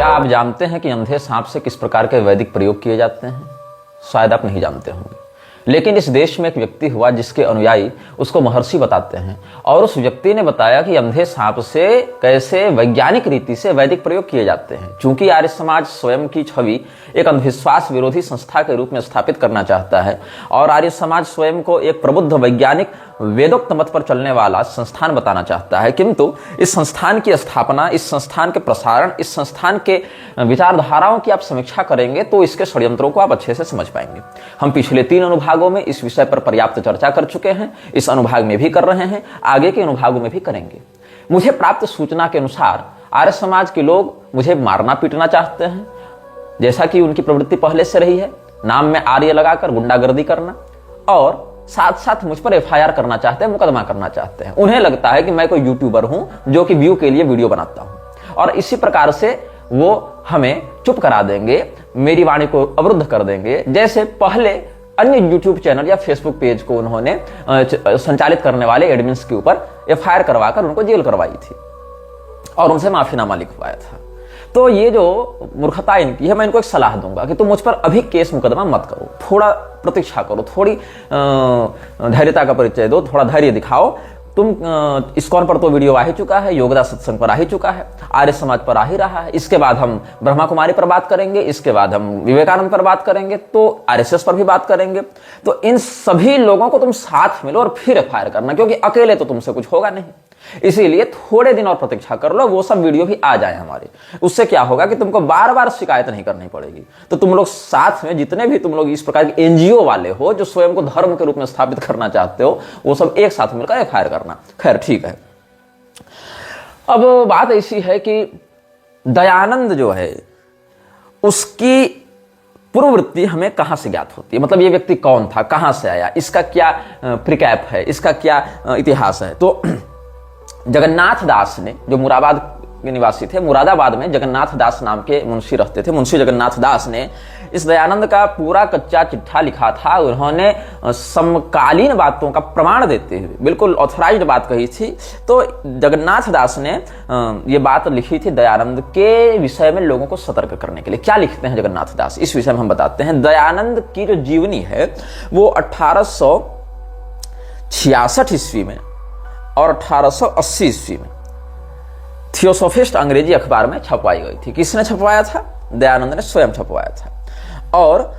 क्या आप जानते हैं कि अंधे सांप से किस प्रकार के वैदिक प्रयोग किए जाते हैं? शायद आप नहीं जानते होंगे, लेकिन इस देश में एक व्यक्ति हुआ जिसके अनुयायी उसको महर्षि बताते हैं, और उस व्यक्ति ने बताया कि अंधे सांप से कैसे वैज्ञानिक रीति से वैदिक प्रयोग किए जाते हैं। चूंकि आर्य समाज स्वयं की छवि एक अंधविश्वास विरोधी संस्था के रूप में स्थापित करना चाहता है और आर्य समाज स्वयं को एक प्रबुद्ध वैज्ञानिक वेदोक्त मत पर चलने वाला संस्थान बताना चाहता है, किंतु इस संस्थान की स्थापना, इस संस्थान के प्रसारण, इस संस्थान के विचारधाराओं की आप समीक्षा करेंगे तो इसके षड्यंत्रों को आप अच्छे से समझ पाएंगे। हम पिछले 3 अनुभागों में इस विषय पर पर्याप्त चर्चा कर चुके हैं, इस अनुभाग में भी कर रहे हैं, आगे के अनुभागों में भी करेंगे। मुझे प्राप्त सूचना के अनुसार आर्य समाज के लोग मुझे मारना पीटना चाहते हैं, जैसा कि उनकी प्रवृत्ति पहले से रही है, नाम में आर्य लगाकर गुंडागर्दी करना, और साथ साथ मुझ पर एफआईआर करना चाहते हैं, मुकदमा करना चाहते हैं। उन्हें लगता है कि मैं कोई यूट्यूबर हूं जो कि व्यू के लिए वीडियो बनाता हूं, और इसी प्रकार से वो हमें चुप करा देंगे, मेरी वाणी को अवरुद्ध कर देंगे, जैसे पहले अन्य यूट्यूब चैनल या फेसबुक पेज को उन्होंने संचालित करने वाले एडमिन्स के ऊपर एफआईआर करवाकर उनको जेल करवाई थी और उनसे माफीनामा लिखवाया था। तो ये जो मूर्खता इनकी है, मैं इनको एक सलाह दूंगा कि तुम मुझ पर अभी केस मुकदमा मत करो, थोड़ा प्रतीक्षा करो, थोड़ी धैर्यता का परिचय दो, थोड़ा धैर्य दिखाओ। तुम इस्कॉन पर तो वीडियो आ ही चुका है, योगदा सत्संग पर आ ही चुका है, आर्य समाज पर आ ही रहा है, इसके बाद हम ब्रह्मा कुमारी पर बात करेंगे, इसके बाद हम विवेकानंद पर बात करेंगे, तो आरएसएस पर भी बात करेंगे। तो इन सभी लोगों को तुम साथ मिलो और फिर एफआईआर करना, क्योंकि अकेले तो तुमसे कुछ होगा नहीं। इसीलिए थोड़े दिन और प्रतीक्षा कर लो, वो सब वीडियो भी आ जाए हमारे। उससे क्या होगा कि तुमको बार बार शिकायत नहीं करनी पड़ेगी। तो तुम लोग साथ में, जितने भी तुम लोग इस प्रकार के एनजीओ वाले हो जो स्वयं को धर्म के रूप में स्थापित करना चाहते हो, वो सब एक साथ मिलकर एफआईआर करना। खैर ठीक है। अब बात ऐसी है कि दयानंद जो है उसकी पूर्ववृत्ति हमें कहां से ज्ञात होती है, मतलब ये व्यक्ति कौन था, कहां से आया, इसका क्या प्रिकैप है, इसका क्या इतिहास है। तो जगन्नाथ दास ने, जो मुरादाबाद के निवासी थे, मुरादाबाद में जगन्नाथ दास नाम के मुंशी रहते थे, मुंशी जगन्नाथ दास ने इस दयानंद का पूरा कच्चा चिट्ठा लिखा था। उन्होंने समकालीन बातों का प्रमाण देते हुए बिल्कुल ऑथराइज्ड बात कही थी। तो जगन्नाथ दास ने ये बात लिखी थी दयानंद के विषय में लोगों को सतर्क करने के लिए। क्या लिखते हैं जगन्नाथ दास, इस विषय में हम बताते हैं। दयानंद की जो जीवनी है वो 1866 ईस्वी में और 1880 ईस्वी में थियोसोफिस्ट अंग्रेजी अखबार में छपवाई गई थी। किसने छपवाया था? दयानंद ने स्वयं छपवाया था। और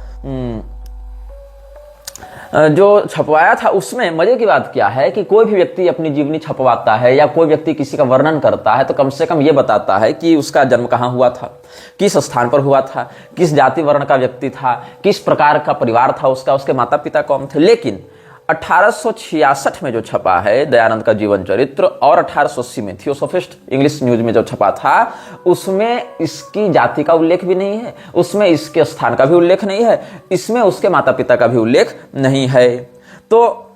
जो छपवाया था उसमें मजे की बात क्या है कि कोई भी व्यक्ति अपनी जीवनी छपवाता है या कोई व्यक्ति किसी का वर्णन करता है तो कम से कम ये बताता है कि उसका जन्म कहाँ हुआ था, किस स्थान पर हुआ था, किस जाति वर्ण का व्यक्ति था, किस प्रकार का परिवार था उसका, उसके माता पिता कौन थे। लेकिन 1866 में जो छपा है दयानंद का जीवन चरित्र और 1880 में थियोसोफिस्ट इंग्लिश न्यूज में जो छपा था उसमें इसकी जाति का उल्लेख भी नहीं है, उसमें इसके स्थान का भी उल्लेख नहीं है, इसमें उसके माता पिता का भी उल्लेख नहीं है। तो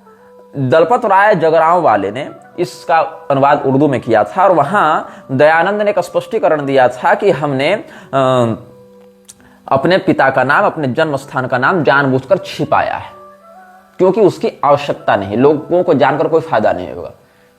दलपत राय जगरांव वाले ने इसका अनुवाद उर्दू में किया था और वहां दयानंद ने एक स्पष्टीकरण दिया था कि हमने अपने पिता का नाम, अपने जन्म स्थान का नाम जानबूझकर छिपाया है क्योंकि उसकी आवश्यकता नहीं, लोगों को जानकर कोई फायदा नहीं होगा,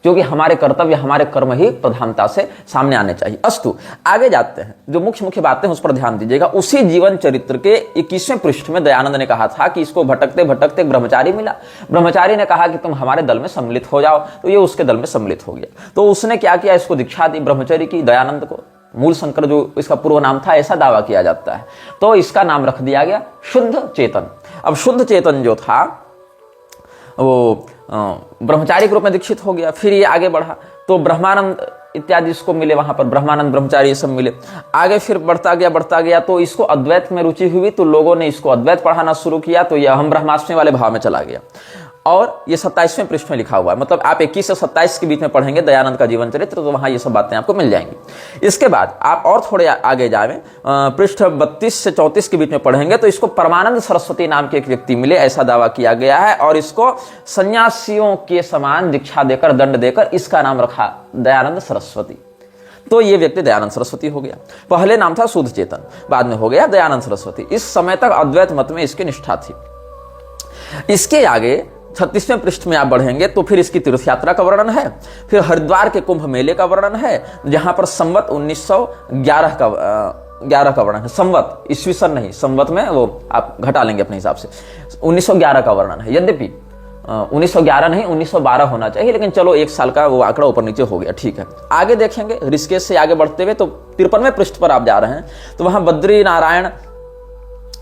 क्योंकि हमारे कर्तव्य, हमारे कर्म ही प्रधानता से सामने आने चाहिए। अस्तु, आगे जाते हैं। जो मुख्य मुख्य बातें उस पर ध्यान दीजिएगा। उसी जीवन चरित्र के 21वें पृष्ठ में दयानंद ने कहा था कि इसको भटकते भटकते एक ब्रह्मचारी मिला। ब्रह्मचारी ने कहा कि तुम हमारे दल में सम्मिलित हो जाओ, तो ये उसके दल में सम्मिलित हो गया। तो उसने क्या किया, इसको दीक्षा दी ब्रह्मचर्य की दयानंद को। मूल शंकर जो इसका पूर्व नाम था ऐसा दावा किया जाता है, तो इसका नाम रख दिया गया शुद्ध चेतन। अब शुद्ध चेतन जो था वो ब्रह्मचारी के रूप में दीक्षित हो गया। फिर ये आगे बढ़ा तो ब्रह्मानंद इत्यादि इसको मिले, वहां पर ब्रह्मानंद ब्रह्मचारी ये सब मिले। आगे फिर बढ़ता गया तो इसको अद्वैत में रुचि हुई, तो लोगों ने इसको अद्वैत पढ़ाना शुरू किया, तो यह हम ब्रह्मास्मि वाले भाव में चला गया। और ये 27वें पृष्ठ में लिखा हुआ है, मतलब आप 21 से 27 के बीच में पढ़ेंगे दयानंद का जीवन चरित्र, तो वहां ये सब बातें आपको मिल जाएंगी। इसके बाद आप और थोड़े आगे जाएं, पृष्ठ 32 से 34 के बीच में पढ़ेंगे तो इसको परमानंद सरस्वती नाम के एक व्यक्ति मिले, ऐसा दावा किया गया है, और इसको सन्यासियों के समान दीक्षा देकर, दंड देकर इसका नाम रखा दयानंद सरस्वती। तो ये व्यक्ति दयानंद सरस्वती हो गया। पहले नाम था शुद्ध चेतन, बाद में हो गया दयानंद सरस्वती। इस समय तक अद्वैत मत में इसकी निष्ठा थी। इसके आगे 36वें पृष्ठ में आप बढ़ेंगे तो फिर इसकी तीर्थ यात्रा का वर्णन है, फिर हरिद्वार के कुंभ मेले का वर्णन है, जहां पर संवत 1911 का 1911 का वर्णन है। संवत, ईस्वी सन नहीं, संवत में वो आप घटा लेंगे अपने हिसाब से। 1911 का वर्णन है। यद्यपि 1911 नहीं 1912 होना चाहिए, लेकिन चलो एक साल का वो आंकड़ा ऊपर नीचे हो गया, ठीक है। आगे देखेंगे ऋषिकेश से आगे बढ़ते हुए तो 53वें पृष्ठ पर आप जा रहे हैं, तो वहां बद्री नारायण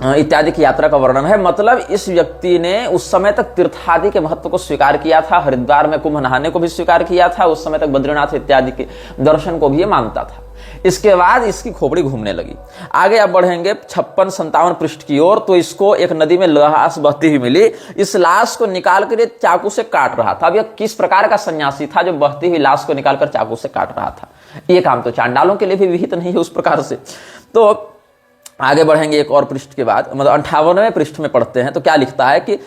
इत्यादि की यात्रा का वर्णन है। मतलब इस व्यक्ति ने उस समय तक तीर्थादि के महत्व को स्वीकार किया था, हरिद्वार में कुंभ नहाने को भी स्वीकार किया था, उस समय तक बद्रीनाथ इत्यादि के दर्शन को भी ये मानता था। इसके बाद इसकी खोपड़ी घूमने लगी। आगे आप बढ़ेंगे 56-57 पृष्ठ की ओर, तो इसको एक नदी में लाश बहती हुई मिली। इस लाश को निकाल कर चाकू से काट रहा था। अब यह किस प्रकार का सन्यासी था जो बहती हुई लाश को निकालकर चाकू से काट रहा था? ये काम तो चांडालों के लिए भी विहित नहीं है उस प्रकार से। तो आगे बढ़ेंगे एक और पृष्ठ के बाद, मतलब 58वें पृष्ठ में पढ़ते हैं, तो क्या लिखता है कि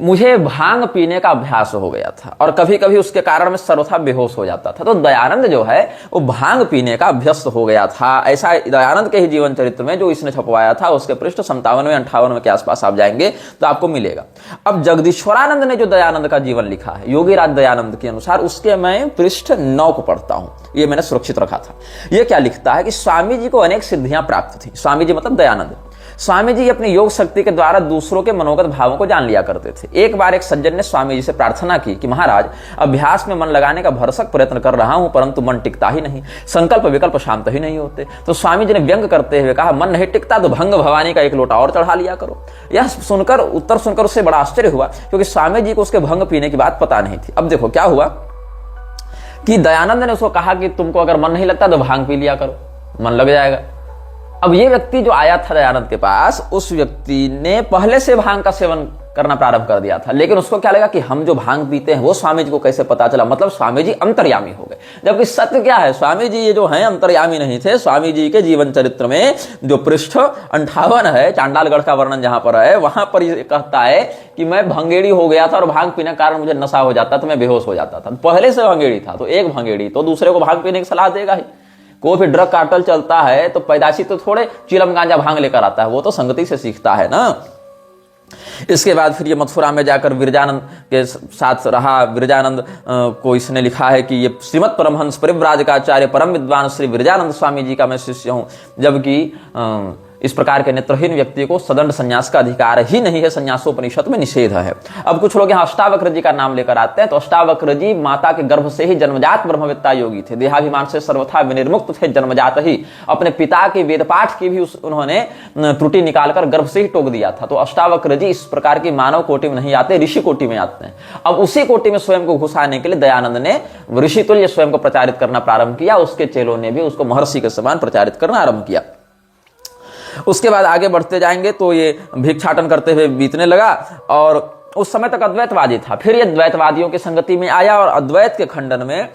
मुझे भांग पीने का अभ्यास हो गया था और कभी कभी उसके कारण मैं सर्वथा बेहोश हो जाता था। तो दयानंद जो है वो भांग पीने का अभ्यस्त हो गया था। ऐसा दयानंद के ही जीवन चरित्र में जो इसने छपवाया था, उसके पृष्ठ 57-58 के आसपास आप जाएंगे तो आपको मिलेगा। अब जगदीश्वरानंद ने जो दयानंद का जीवन लिखा है योगीराज दयानंद के अनुसार, उसके मैं पृष्ठ 9 को पढ़ता हूं, ये मैंने सुरक्षित रखा था। ये क्या लिखता है कि स्वामी जी को अनेक सिद्धियां प्राप्त थी। स्वामी जी मतलब दयानंद। स्वामी जी अपनी योग शक्ति के द्वारा दूसरों के मनोगत भावों को जान लिया करते थे। एक बार एक सज्जन ने स्वामी जी से प्रार्थना की कि महाराज, अभ्यास में मन लगाने का भरसक प्रयत्न कर रहा हूं, परंतु मन टिकता ही नहीं, संकल्प विकल्प शांत ही नहीं होते। तो स्वामी जी ने व्यंग करते हुए कहा, मन नहीं टिकता तो भंग भवानी का एक लोटा और चढ़ा लिया करो। यह सुनकर, उत्तर सुनकर उससे बड़ा आश्चर्य हुआ, क्योंकि स्वामी जी को उसके भंग पीने की बात पता नहीं थी। अब देखो क्या हुआ कि दयानंद ने उसको कहा कि तुमको अगर मन नहीं लगता तो भांग पी लिया करो, मन लग जाएगा। अब ये व्यक्ति जो आया था दयानंद के पास, उस व्यक्ति ने पहले से भांग का सेवन करना प्रारंभ कर दिया था, लेकिन उसको क्या लगा कि हम जो भांग पीते हैं वो स्वामी जी को कैसे पता चला? मतलब स्वामी जी अंतर्यामी हो गए। जबकि सत्य क्या है, स्वामी जी ये जो हैं अंतर्यामी नहीं थे। स्वामी जी के जीवन चरित्र में जो पृष्ठ 58 है, चांडालगढ़ का वर्णन जहां पर है, वहां पर ये कहता है कि मैं भंगेड़ी हो गया था और भांग पीने के कारण मुझे नशा हो जाता था, मैं बेहोश हो जाता था। पहले से भंगेड़ी था, तो एक भंगेड़ी तो दूसरे को भांग पीने की सलाह देगा ही। कोई भी ड्रग कार्टल चलता है तो पैदाशी तो थोड़े चिलम गांजा भांग लेकर आता है, वो तो संगति से सीखता है ना। इसके बाद फिर ये मथुरा में जाकर विरजानंद के साथ रहा। विरजानंद को इसने लिखा है कि ये श्रीमद परमहंस परिव्राजकाचार्य परम विद्वान श्री विरजानंद स्वामी जी का मैं शिष्य हूं। जबकि इस प्रकार के नेत्रहीन व्यक्ति को सदंड संन्यास का अधिकार ही नहीं है, संन्यासोपनिषद में निषेध है। अब कुछ लोग यहाँ अष्टावक्र जी का नाम लेकर आते हैं, तो अष्टावक्र जी माता के गर्भ से ही जन्मजात ब्रह्मवेत्ता योगी थे, देहाभिमान से सर्वथा विनिर्मुक्त थे जन्मजात ही। अपने पिता के वेद पाठ की भी उन्होंने त्रुटि निकालकर गर्भ से ही टोक दिया था। तो अष्टावक्र जी इस प्रकार की मानव कोटि में नहीं आते, ऋषि कोटि में आते हैं। अब उसी कोटि में स्वयं को घुसाने के लिए दयानंद ने ऋषि तुल्य स्वयं को प्रचारित करना प्रारंभ किया। उसके चेलों ने भी उसको महर्षि के समान प्रचारित करना आरंभ किया। उसके बाद आगे बढ़ते जाएंगे तो ये भिक्षाटन करते हुए बीतने लगा और उस समय तक अद्वैतवादी था। फिर ये द्वैतवादियों की संगति में आया और अद्वैत के खंडन में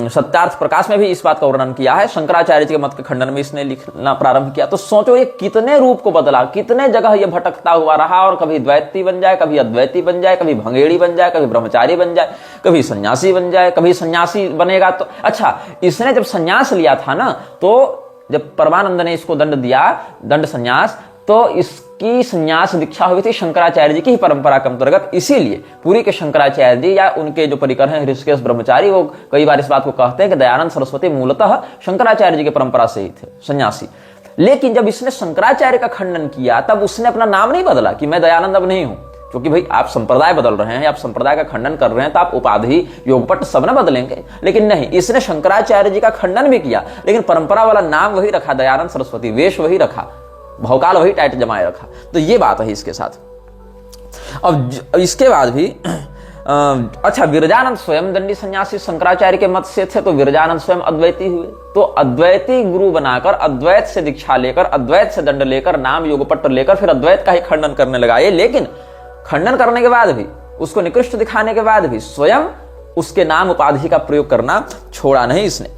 सत्यार्थ प्रकाश में भी इस बात का वर्णन किया है। शंकराचार्य जी के मत के खंडन में इसने लिखना प्रारंभ किया। तो सोचो ये कितने रूप को बदला, कितने जगह ये भटकता हुआ रहा और कभी द्वैती बन जाए, कभी अद्वैती बन जाए, कभी भंगेड़ी बन जाए, कभी ब्रह्मचारी बन जाए, कभी सन्यासी बन जाए, कभी सन्यासी बनेगा। तो अच्छा, इसने जब सन्यास लिया था ना, तो जब परमानंद ने इसको दंड दिया, दंड सन्यास, तो इसकी सन्यास दीक्षा हुई थी शंकराचार्य जी की ही परंपरा के अंतर्गत। इसीलिए पूरी के शंकराचार्य जी या उनके जो परिकर हैं ऋषिकेश ब्रह्मचारी, वो कई बार इस बात को कहते हैं कि दयानंद सरस्वती मूलतः शंकराचार्य जी की परंपरा से ही थे सन्यासी। लेकिन जब इसने शंकराचार्य का खंडन किया, तब उसने अपना नाम नहीं बदला कि मैं दयानंद अब नहीं हूं, क्योंकि भाई आप संप्रदाय बदल रहे हैं, आप संप्रदाय का खंडन कर रहे हैं, तो आप उपाधि योगपट सब न बदलेंगे। लेकिन नहीं, इसने शंकराचार्य जी का खंडन भी किया, लेकिन परंपरा वाला नाम वही रखा, दयानंद सरस्वती, वेश वही रखा, भौकाल वही टाइट जमाए रखा। तो ये बात है इसके साथ। अब इसके बाद भी अच्छा, विरजानंद स्वयं दंडी सन्यासी शंकराचार्य के मत से थे, तो विरजानंद स्वयं अद्वैती हुए। तो अद्वैती गुरु बनाकर अद्वैत से दीक्षा लेकर, अद्वैत से दंड लेकर, नाम योगपट लेकर फिर अद्वैत का ही खंडन करने लगा ये। लेकिन खंडन करने के बाद भी, उसको निकृष्ट दिखाने के बाद भी स्वयं उसके नाम उपाधि का प्रयोग करना छोड़ा नहीं इसने।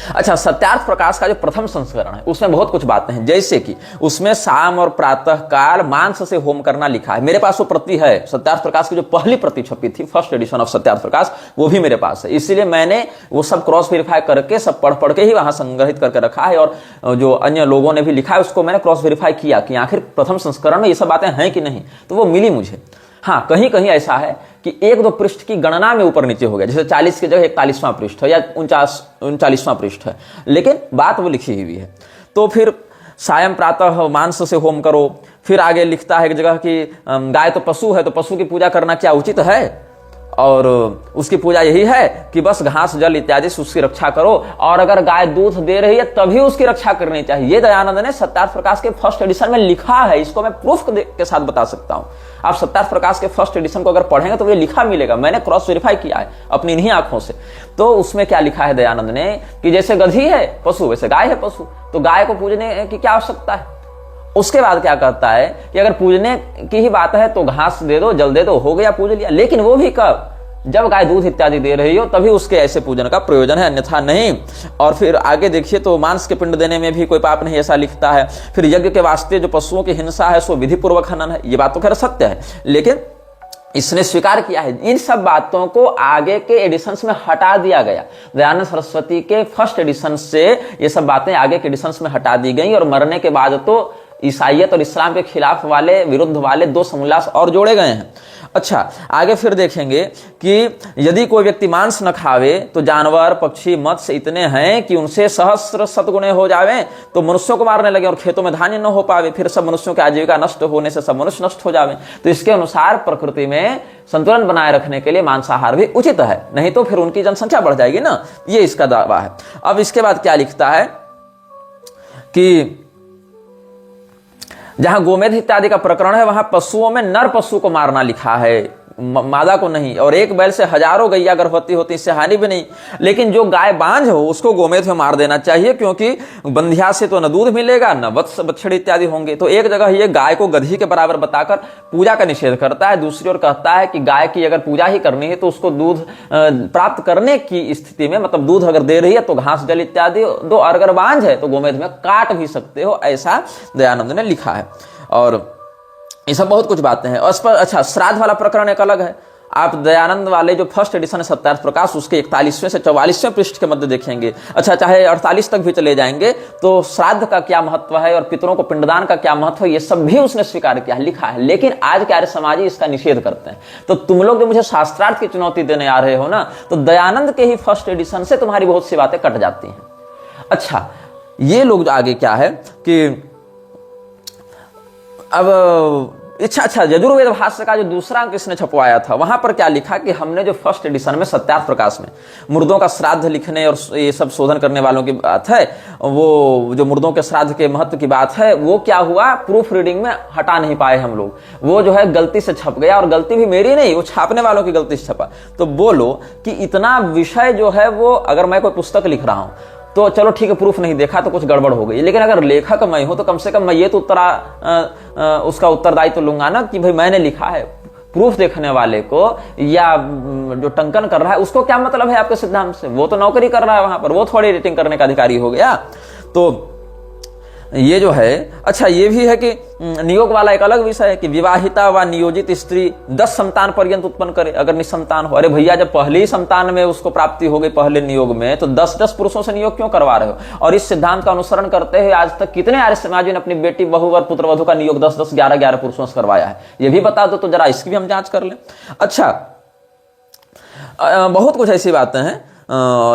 अच्छा, सत्यार्थ प्रकाश का जो प्रथम संस्करण है उसमें बहुत कुछ बातें हैं, जैसे कि उसमें शाम और प्रातः काल मांस से होम करना लिखा है। मेरे पास वो प्रति है, सत्यार्थ प्रकाश की जो पहली प्रति छपी थी, first edition of Satyarth Prakash, वो भी मेरे पास है। इसीलिए मैंने वो सब क्रॉस वेरीफाई करके, सब पढ़ के ही वहां संग्रहित करके रखा है। और जो अन्य लोगों ने भी लिखा है उसको मैंने क्रॉस वेरीफाई किया कि आखिर प्रथम संस्करण में ये सब बातें हैं कि नहीं, तो वो मिली मुझे। हाँ, कहीं कहीं ऐसा है कि 1-2 पृष्ठ की गणना में ऊपर नीचे हो गया, जैसे 40 की जगह 41वां पृष्ठ है या 39वां पृष्ठ है, लेकिन बात वो लिखी हुई है। तो फिर सायं प्रातः मांस से होम करो। फिर आगे लिखता है एक जगह कि गाय तो पशु है, तो पशु की पूजा करना क्या उचित है? और उसकी पूजा यही है कि बस घास जल इत्यादि से उसकी रक्षा करो, और अगर गाय दूध दे रही है तभी उसकी रक्षा करनी चाहिए। ये दयानंद ने सत्यार्थ प्रकाश के फर्स्ट एडिशन में लिखा है, इसको मैं प्रूफ के साथ बता सकता हूं। आप सत्यार्थ प्रकाश के फर्स्ट एडिशन को अगर पढ़ेंगे तो ये लिखा मिलेगा, मैंने क्रॉस वेरीफाई किया है अपनी इन्हीं आंखों से। तो उसमें क्या लिखा है दयानंद ने कि जैसे गधी है पशु वैसे गाय है पशु, तो गाय को पूजने की क्या आवश्यकता है। उसके बाद क्या कहता है कि अगर पूजने की ही बात है तो घास दे दो, जल दे दो, हो गया, पूज लिया। लेकिन वो भी कब? जब गाय दूध इत्यादि दे रही हो तभी उसके ऐसे पूजन का प्रयोजन है, अन्यथा नहीं। और फिर आगे देखिए तो मांस के पिंड देने में भी कोई पाप नहीं, ऐसा लिखता है। फिर यज्ञ के वास्ते जो पशुओं की हिंसा है सो विधि पूर्वक हनन है। ये बात तो खैर सत्य है, लेकिन इसने स्वीकार किया है। इन सब बातों को आगे के एडिशंस में हटा दिया गया। दयानंद सरस्वती के फर्स्ट एडिशन से ये सब बातें आगे के एडिशंस में हटा दी गई, और मरने के बाद तो ईसाइयत और इस्लाम के खिलाफ वाले, विरुद्ध वाले 2 समोल्लास और जोड़े गए हैं। अच्छा, आगे फिर देखेंगे कि यदि कोई व्यक्ति मांस न खावे तो जानवर, पक्षी, मत्स्य इतने हैं कि उनसे सहस्र सतगुणे हो जावे, तो मनुष्यों को मारने लगे और खेतों में धान्य न हो पावे, फिर सब मनुष्यों की आजीविका नष्ट होने से सब मनुष्य नष्ट हो जावे। तो इसके अनुसार प्रकृति में संतुलन बनाए रखने के लिए मांसाहार भी उचित है, नहीं तो फिर उनकी जनसंख्या बढ़ जाएगी ना। ये इसका दावा है। अब इसके बाद क्या लिखता है कि जहां गोमेध इत्यादि का प्रकरण है वहां पशुओं में नर पशु को मारना लिखा है, मादा को नहीं। और एक बैल से हजारों गैया गर्भवती होती, इससे हानि भी नहीं। लेकिन जो गाय बांझ हो उसको गोमेध में मार देना चाहिए, क्योंकि बंधिया से तो न दूध मिलेगा न वत्स बछड़े इत्यादि होंगे। तो एक जगह ये गाय को गधी के बराबर बताकर पूजा का निषेध करता है, दूसरी ओर कहता है कि गाय की अगर पूजा ही करनी है तो उसको दूध प्राप्त करने की स्थिति में, मतलब दूध अगर दे रही है तो घास जल इत्यादि दो, और अगर बांझ है तो गोमेध में काट भी सकते हो, ऐसा दयानंद ने लिखा है। और ये सब बहुत कुछ बातें हैं। और अच्छा, श्राद्ध वाला प्रकरण एक अलग है। आप दयानंद वाले जो फर्स्ट एडिशन है सत्यार्थ प्रकाश, उसके 41वें से 44वें पृष्ठ के मध्य देखेंगे। अच्छा, चाहे 48 तक भी चले जाएंगे तो श्राद्ध का क्या महत्व है और पितरों को पिंडदान का क्या महत्व है, ये सब भी उसने स्वीकार किया है, लिखा है। लेकिन आज के आर्य समाजी इसका निषेध करते हैं। तो तुम लोग जो मुझे शास्त्रार्थ की चुनौती देने आ रहे हो ना, तो दयानंद के ही फर्स्ट एडिशन से तुम्हारी बहुत सी बातें कट जाती हैं। अच्छा, ये लोग आगे क्या है कि अब अच्छा, यजुर्वेद भाष्य का जो दूसरा अंक इसने छपवाया था, वहां पर क्या लिखा कि हमने जो फर्स्ट एडिशन में सत्यार्थ प्रकाश में मुर्दों का श्राद्ध लिखने और ये सब शोधन करने वालों की बात है, वो जो मुर्दों के श्राद्ध के महत्व की बात है, वो क्या हुआ, प्रूफ रीडिंग में हटा नहीं पाए हम लोग। वो जो है गलती से छप गया, और गलती भी मेरी नहीं, वो छापने वालों की गलती से छपा। तो बोलो कि इतना विषय जो है वो, अगर मैं कोई पुस्तक लिख रहा हूं तो चलो ठीक है, प्रूफ नहीं देखा तो कुछ गड़बड़ हो गई, लेकिन अगर लेखक मैं हूं तो कम से कम मैं ये तो उसका उत्तरदायित्व तो लूंगा ना कि भाई मैंने लिखा है। प्रूफ देखने वाले को या जो टंकन कर रहा है उसको क्या मतलब है आपके सिद्धांत से? वो तो नौकरी कर रहा है वहां पर, वो थोड़ी रेटिंग करने का अधिकारी हो गया। तो ये जो है, अच्छा ये भी है कि नियोग वाला एक अलग विषय है कि विवाहिता व नियोजित स्त्री 10 संतान पर्यंत उत्पन्न करे अगर निसंतान हो। अरे भैया, जब पहले ही संतान में उसको प्राप्ति हो गई पहले नियोग में, तो 10-10 पुरुषों से नियोग क्यों करवा रहे हो? और इस सिद्धांत का अनुसरण करते हुए आज तक कितने आर्य समाजी ने अपनी बेटी, बहू और पुत्र वधु का नियोग 10-10, 11-11 पुरुषों से करवाया है? ये भी बता दो तो जरा, इसकी भी हम जांच कर लें। अच्छा, बहुत कुछ ऐसी बातें हैं,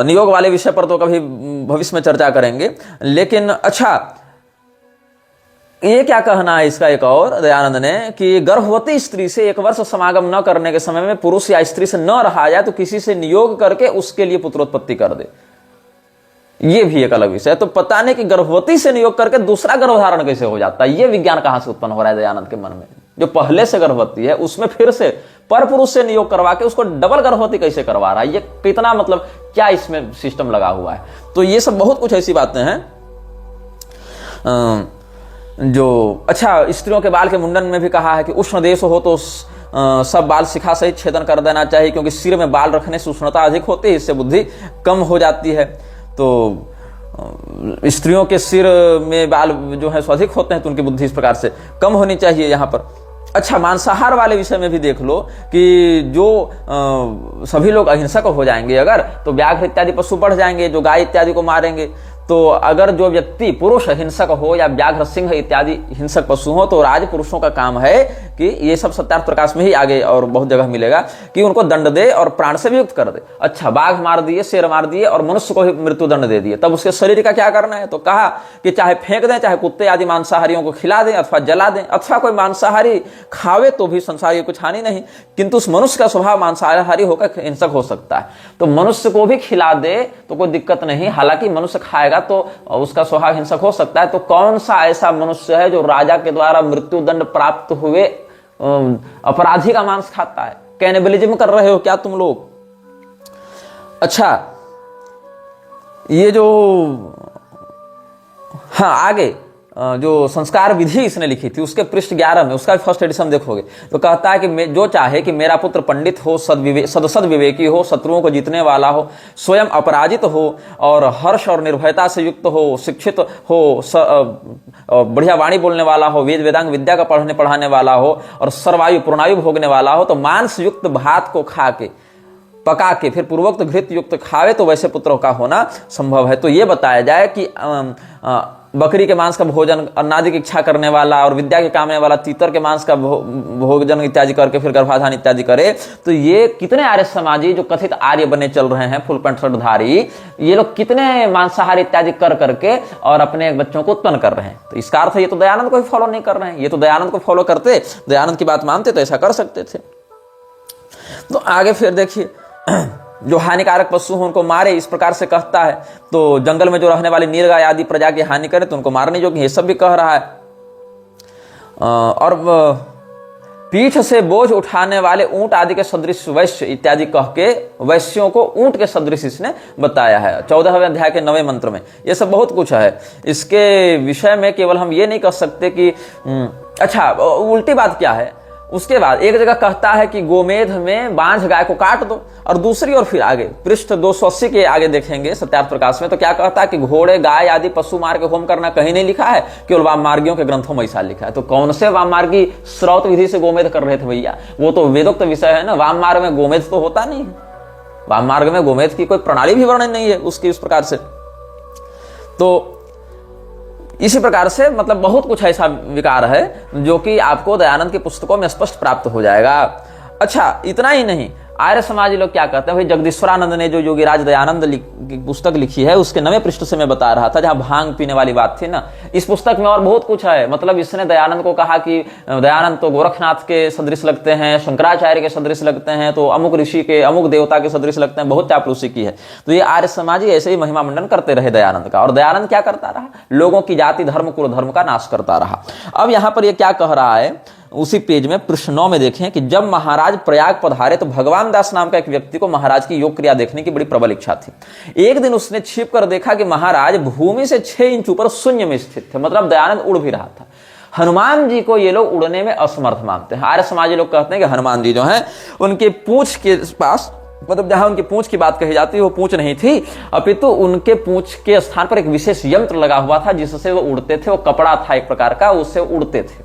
नियोग वाले विषय पर तो कभी भविष्य में चर्चा करेंगे। लेकिन अच्छा, ये क्या कहना है इसका एक और दयानंद ने कि गर्भवती स्त्री से 1 वर्ष समागम न करने के समय में पुरुष या स्त्री से न रहा जाए तो किसी से नियोग करके उसके लिए पुत्रोत्पत्ति कर दे। ये भी एक अलग विषय है। तो पता नहीं कि गर्भवती से नियोग करके दूसरा गर्भधारण कैसे हो जाता है, ये विज्ञान कहां से उत्पन्न हो रहा है दयानंद के मन में? जो पहले से गर्भवती है उसमें फिर से पर पुरुष से नियोग करवा के उसको डबल गर्भवती कैसे करवा रहा है? ये कितना, मतलब क्या इसमें सिस्टम लगा हुआ है? तो ये सब बहुत कुछ ऐसी बातें हैं जो, अच्छा, स्त्रियों के बाल के मुंडन में भी कहा है कि उष्ण देश हो तो सब बाल शिखा सहित छेदन कर देना चाहिए, क्योंकि सिर में बाल रखने से उष्णता अधिक होती है, इससे बुद्धि कम हो जाती है। तो स्त्रियों के सिर में बाल जो है अधिक होते हैं तो उनकी बुद्धि इस प्रकार से कम होनी चाहिए यहाँ पर। अच्छा, मांसाहार वाले विषय में भी देख लो कि जो सभी लोग अहिंसक हो जाएंगे अगर, तो व्याघ्र इत्यादि पशु बढ़ जाएंगे जो गाय इत्यादि को मारेंगे। तो अगर जो व्यक्ति पुरुष हिंसक हो या व्याघ्र सिंह इत्यादि हिंसक पशु हो तो राज पुरुषों का काम है कि ये सब सत्यार्थ प्रकाश में ही आगे और बहुत जगह मिलेगा कि उनको दंड दे और प्राण से भी युक्त कर दे। अच्छा, बाघ मार दिए, शेर मार दिए और मनुष्य को ही मृत्यु दंड दे दिए, तब उसके शरीर का क्या करना है? तो कहा कि चाहे फेंक दें, चाहे कुत्ते आदि मांसाहारियों को खिला दें अथवा जला दें, अथवा कोई मांसाहारी खावे तो भी संसार की कुछ हानि नहीं, किंतु उस मनुष्य का स्वभाव मांसाहारी होकर हिंसक हो सकता है, तो मनुष्य को भी खिला दे तो कोई दिक्कत नहीं। हालांकि मनुष्य खाएगा तो उसका स्वभाव हिंसक हो सकता है। तो कौन सा ऐसा मनुष्य है जो राजा के द्वारा मृत्यु दंड प्राप्त हुए अपराधी का मांस खाता है? कैनिबलिज्म कर रहे हो क्या तुम लोग? अच्छा, ये जो हाँ आगे जो संस्कार विधि इसने लिखी थी उसके पृष्ठ 11 में, उसका फर्स्ट एडिशन देखोगे तो कहता है कि जो चाहे कि मेरा पुत्र पंडित हो, सद विवेकी हो, शत्रुओं को जीतने वाला हो, स्वयं अपराजित हो और हर्ष और निर्भयता से युक्त हो, शिक्षित हो, बढ़िया वाणी बोलने वाला हो, वेद वेदांग विद्या का पढ़ाने वाला हो और सर्वायु पूर्णायु भोगने वाला हो, तो मांस युक्त भात को खा के पका के फिर पूर्वोक्त घृत युक्त खावे तो वैसे पुत्रों का होना संभव है। तो ये बताया जाए कि बकरी के मांस का भोजन, अन्नादि की इच्छा करने वाला और विद्या के कामने वाला तीतर के मांस का भोजन इत्यादि करके फिर गर्भाधान इत्यादि करे, तो ये कितने आर्य समाजी जो कथित आर्य बने चल रहे हैं, फुल पैंट शर्ट धारी, ये लोग कितने मांसाहार इत्यादि कर करके और अपने बच्चों को उत्पन्न कर रहे हैं। तो इसका अर्थ ये तो दयानंद को ही फॉलो नहीं कर रहे हैं। ये तो दयानंद को फॉलो करते, दयानंद की बात मानते तो ऐसा कर सकते थे। तो आगे फिर देखिए, जो हानिकारक पशु हो उनको मारे, इस प्रकार से कहता है। तो जंगल में जो रहने वाले नीलगाय आदि प्रजा की हानि करे तो उनको मारने योग्य, ये सब भी कह रहा है। और पीठ से बोझ उठाने वाले ऊंट आदि के सदृश वैश्य इत्यादि कह के वैश्यों को ऊंट के सदृश इसने बताया है 14वें अध्याय के 9वें मंत्र में। ये सब बहुत कुछ है इसके विषय में। केवल हम ये नहीं कह सकते कि अच्छा, उल्टी बात क्या है। उसके बाद एक जगह कहता है कि गोमेध में बांझ गाय को काट दो, और दूसरी ओर फिर आगे पृष्ठ 280 के आगे देखेंगे सत्यार्थ प्रकाश में, तो क्या कहता है कि घोड़े गाय आदि पशु मार के होम करना कहीं नहीं लिखा है, केवल वाममार्गियों के ग्रंथों में ऐसा लिखा है। तो कौन से वाममार्गी श्रौत विधि से गोमेध कर रहे थे भैया? वो तो वेदोक्त विषय है ना। वाम मार्ग में गोमेध तो होता नहीं है, वाम मार्ग में गोमेध की कोई प्रणाली भी वर्णन नहीं है उसकी इस प्रकार से। तो इसी प्रकार से मतलब बहुत कुछ ऐसा विकार है जो कि आपको दयानंद की पुस्तकों में स्पष्ट प्राप्त हो जाएगा। अच्छा, इतना ही नहीं, आर्य समाज लोग क्या कहते हैं भाई, जगदीश्वरानंद ने जो योगीराज दयानंद की पुस्तक लिखी है उसके 9वें पृष्ठ से मैं बता रहा था, जहां भांग पीने वाली बात थी ना, इस पुस्तक में और बहुत कुछ है। मतलब इसने दयानंद को कहा कि दयानंद तो गोरखनाथ के सदृश लगते हैं, शंकराचार्य के सदृश लगते हैं, तो अमुक ऋषि के, अमुक देवता के सदृश लगते हैं, बहुत चापलूसी की है। तो ये आर्य समाजी ऐसे ही महिमा मंडन करते रहे दयानंद का, और दयानंद क्या करता रहा? लोगों की जाति धर्म कुल धर्म का नाश करता रहा। अब यहां पर ये क्या कह रहा है, उसी पेज में पृष्ठ 9 में देखें कि जब महाराज प्रयाग पधारे तो भगवान दास नाम का एक व्यक्ति को महाराज की योग क्रिया देखने की बड़ी प्रबल इच्छा थी। एक दिन उसने छिप कर देखा कि महाराज भूमि से 6 इंच ऊपर शून्य में स्थित थे, मतलब दयानंद उड़ भी रहा था। हनुमान जी को ये लोग उड़ने में असमर्थ मानते हैं। आर्य समाजी लोग कहते हैं कि हनुमान जी जो हैं उनके पूंछ के पास, मतलब जहां उनकी पूंछ की बात कही जाती है वो पूंछ नहीं थी, अपितु उनके पूंछ के स्थान पर एक विशेष यंत्र लगा हुआ था जिससे वो उड़ते थे। वो कपड़ा था एक प्रकार का, उससे उड़ते थे।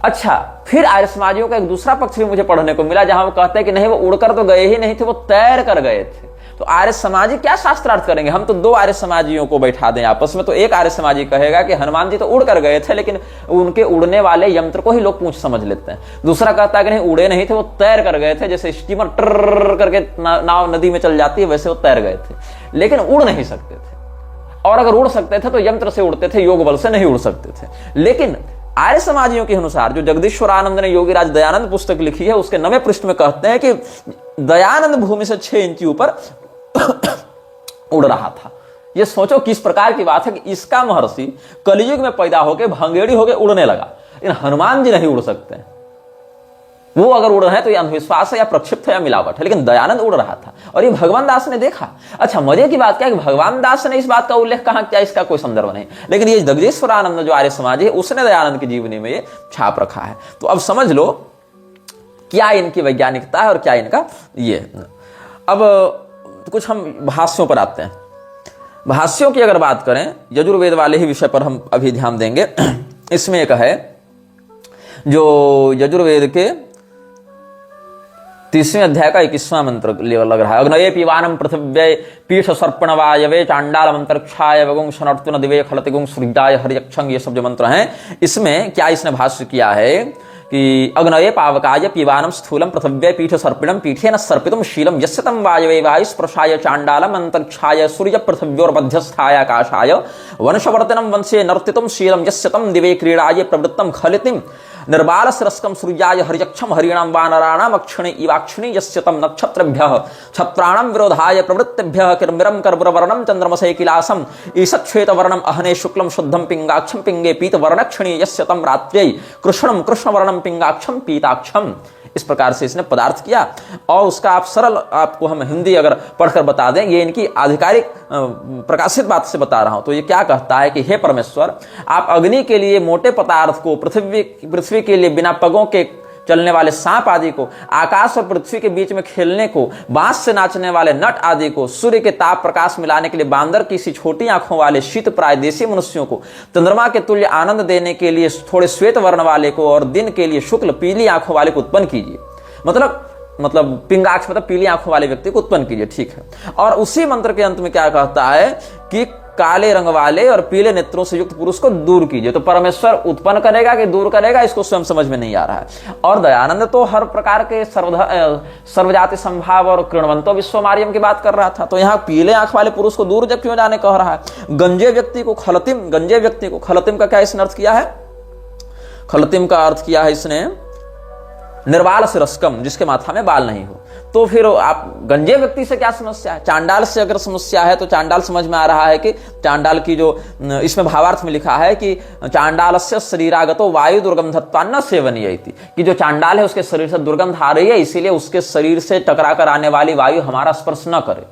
अच्छा, फिर आर्य समाजियों का एक दूसरा पक्ष भी मुझे पढ़ने को मिला जहां वो कहते हैं कि नहीं, वो उड़कर तो गए ही नहीं थे, वो तैर कर गए थे। तो आर्य समाजी क्या शास्त्रार्थ करेंगे? हम तो 2 आर्य समाजियों को बैठा दें आपस में, तो एक आर्य समाजी कहेगा कि हनुमान जी तो उड़ कर गए थे, लेकिन उनके उड़ने वाले यंत्र को ही लोग पूंछ समझ लेते हैं। दूसरा कहता है कि नहीं, उड़े नहीं थे, वो तैर कर गए थे, जैसे स्टीमर ट्र करके नाव नदी में चल जाती है वैसे वो तैर गए थे, लेकिन उड़ नहीं सकते थे। और अगर उड़ सकते थे तो यंत्र से उड़ते थे, योग बल से नहीं उड़ सकते थे। लेकिन आर्य समाजियों के अनुसार जो जगदीश्वरानंद ने योगीराज दयानंद पुस्तक लिखी है उसके 9वें पृष्ठ में कहते हैं कि दयानंद भूमि से 6 इंच ऊपर उड़ रहा था। ये सोचो किस प्रकार की बात है कि इसका महर्षि कलयुग में पैदा होकर भंगेड़ी होकर उड़ने लगा, लेकिन हनुमान जी नहीं उड़ सकते हैं। वो अगर उड़ रहे हैं तो ये अंधविश्वास है या प्रक्षिप्त है या मिलावट है, लेकिन दयानंद उड़ रहा था और ये भगवान दास ने देखा। अच्छा, मजे की बात क्या है कि भगवान दास ने इस बात का उल्लेख कहां किया, इसका कोई संदर्भ नहीं, लेकिन ये जगदीश्वरानंद जो आर्य समाज है उसने दयानंद की जीवनी में ये छाप रखा है। तो अब समझ लो क्या इनकी वैज्ञानिकता है और क्या इनका ये। अब कुछ हम भाष्यों पर आते हैं। भाष्यों की अगर बात करें, यजुर्वेद वाले ही विषय पर हम अभी ध्यान देंगे। इसमें एक है जो यजुर्वेद के 30वें अध्याय का 21वां मंत्र लग रहा है। अग्नये पीवानम पृथिव्यै पीठ सर्पण वायवे चांडाल अंतरिक्षाय वगुं शनर्तुन दिवे खलतिगुं सूर्याय हरियक्षं, ये सब जो मंत्र हैं इसमें क्या इसने भाष्य किया है कि अग्नये पावकाय पीवानम स्थूलम पृथिव्यै पीठ सर्पिणम पीठेन सर्पितुम शीलम यस्य तम वायवे वायुस्पर्शाय चांडालम अंतरिक्षाय सूर्य पृथिव्योर्मध्यस्थाय आकाशाय वंशवर्तनम वंशे नर्तितुम शीलम यस्य तम दिवे क्रीडाय प्रवृत्तम खलितिम निर्बाल शिरस्कम सूर्याय हरियक्षम हरिणाम वानराणाम अक्षिणे इवाक्षिणे यस्य तम नक्षत्रेभ्यः छत्राणाम विरोधाय प्रवृत्तेभ्यः किर्मिरम कर्बुरवर्णम चंद्रमसे किलासम ईषच्छ्वेत वर्णम अहने शुक्लम शुद्धम पिंगाक्षम पिंगे पीत वर्णक्षिणे यस्य तम रात्र्यै कृष्णम कृष्णवर्णम पिंगाक्षम पीताक्षम। इस प्रकार से इसने पदार्थ किया और उसका आप सरल आपको हम हिंदी अगर पढ़कर बता दें, ये इनकी आधिकारिक प्रकाशित बात से बता रहा हूं। तो ये क्या कहता है कि हे परमेश्वर, आप अग्नि के लिए मोटे पदार्थ को, पृथ्वी के लिए बिना पगों के चलने वाले सांप आदि को, आकाश और पृथ्वी के बीच में खेलने को, बांस से नाचने वाले नट आदि को, सूर्य के ताप प्रकाश मिलाने के लिए बांदर की सी छोटी आंखों वाले शीत प्राय देसी मनुष्यों को, चंद्रमा के तुल्य आनंद देने के लिए थोड़े श्वेत वर्ण वाले को और दिन के लिए शुक्ल पीली आंखों वाले को उत्पन्न कीजिए। मतलब पिंगाक्ष मतलब पीली आंखों वाले व्यक्ति को उत्पन्न कीजिए, ठीक है। और उसी मंत्र के अंत में क्या कहता है कि काले रंग वाले और पीले नेत्रों से युक्त पुरुष को दूर कीजिए। तो परमेश्वर उत्पन्न करेगा कि दूर करेगा, इसको स्वयं समझ में नहीं आ रहा है। और दयानंद तो हर प्रकार के सर्वजाति संभाव और कृणवंतो विश्वमार्यम की बात कर रहा था। तो यहाँ पीले आंख वाले पुरुष को दूर जब क्यों जाने कह रहा है। गंजे व्यक्ति को खलतिम का क्या इसने अर्थ किया है? खलतिम का अर्थ किया है इसने निर्बाल शिरस्कम, जिसके माथा में बाल नहीं हो। तो फिर आप गंजे व्यक्ति से क्या समस्या है? चांडाल से अगर समस्या है तो चांडाल समझ में आ रहा है कि चांडाल की जो इसमें भावार्थ में लिखा है कि चांडालस्य शरीरागतो वायु दुर्गंधत्वान्न सेवनीयति, कि जो चांडाल है उसके शरीर से दुर्गंध आ रही है, इसीलिए उसके शरीर से टकरा कर आने वाली वायु हमारा स्पर्श न करे।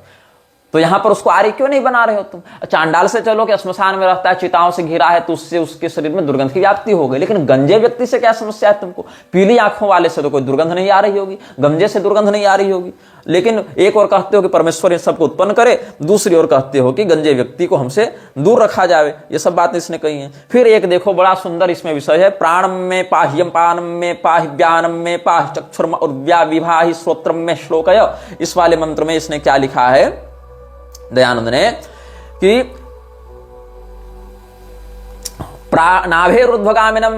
तो यहां पर उसको आर्य क्यों नहीं बना रहे हो तुम? चांडाल से चलो कि श्मशान में रहता है, चिताओं से घिरा है, तो उससे उसके शरीर में दुर्गंध की व्याप्ति हो गई। लेकिन गंजे व्यक्ति से क्या समस्या है तुमको? पीली आंखों वाले से तो कोई दुर्गंध नहीं आ रही होगी, गंजे से दुर्गंध नहीं आ रही होगी। लेकिन एक और कहते हो कि परमेश्वर इन सबको उत्पन्न करे, दूसरी ओर कहते हो कि गंजे व्यक्ति को हमसे दूर रखा जाए। ये सब बातें इसने कही है। फिर एक देखो बड़ा सुंदर इसमें विषय है, प्राणम में पाह्यम पानम में पाहि व्यानम में पाहि चक्षुर्म उर्व्या विभाहि श्रोत्रम में श्लोकय। इस वाले मंत्र में इसने क्या लिखा है दयानंद ने कि नाभेरुध्वगामिनम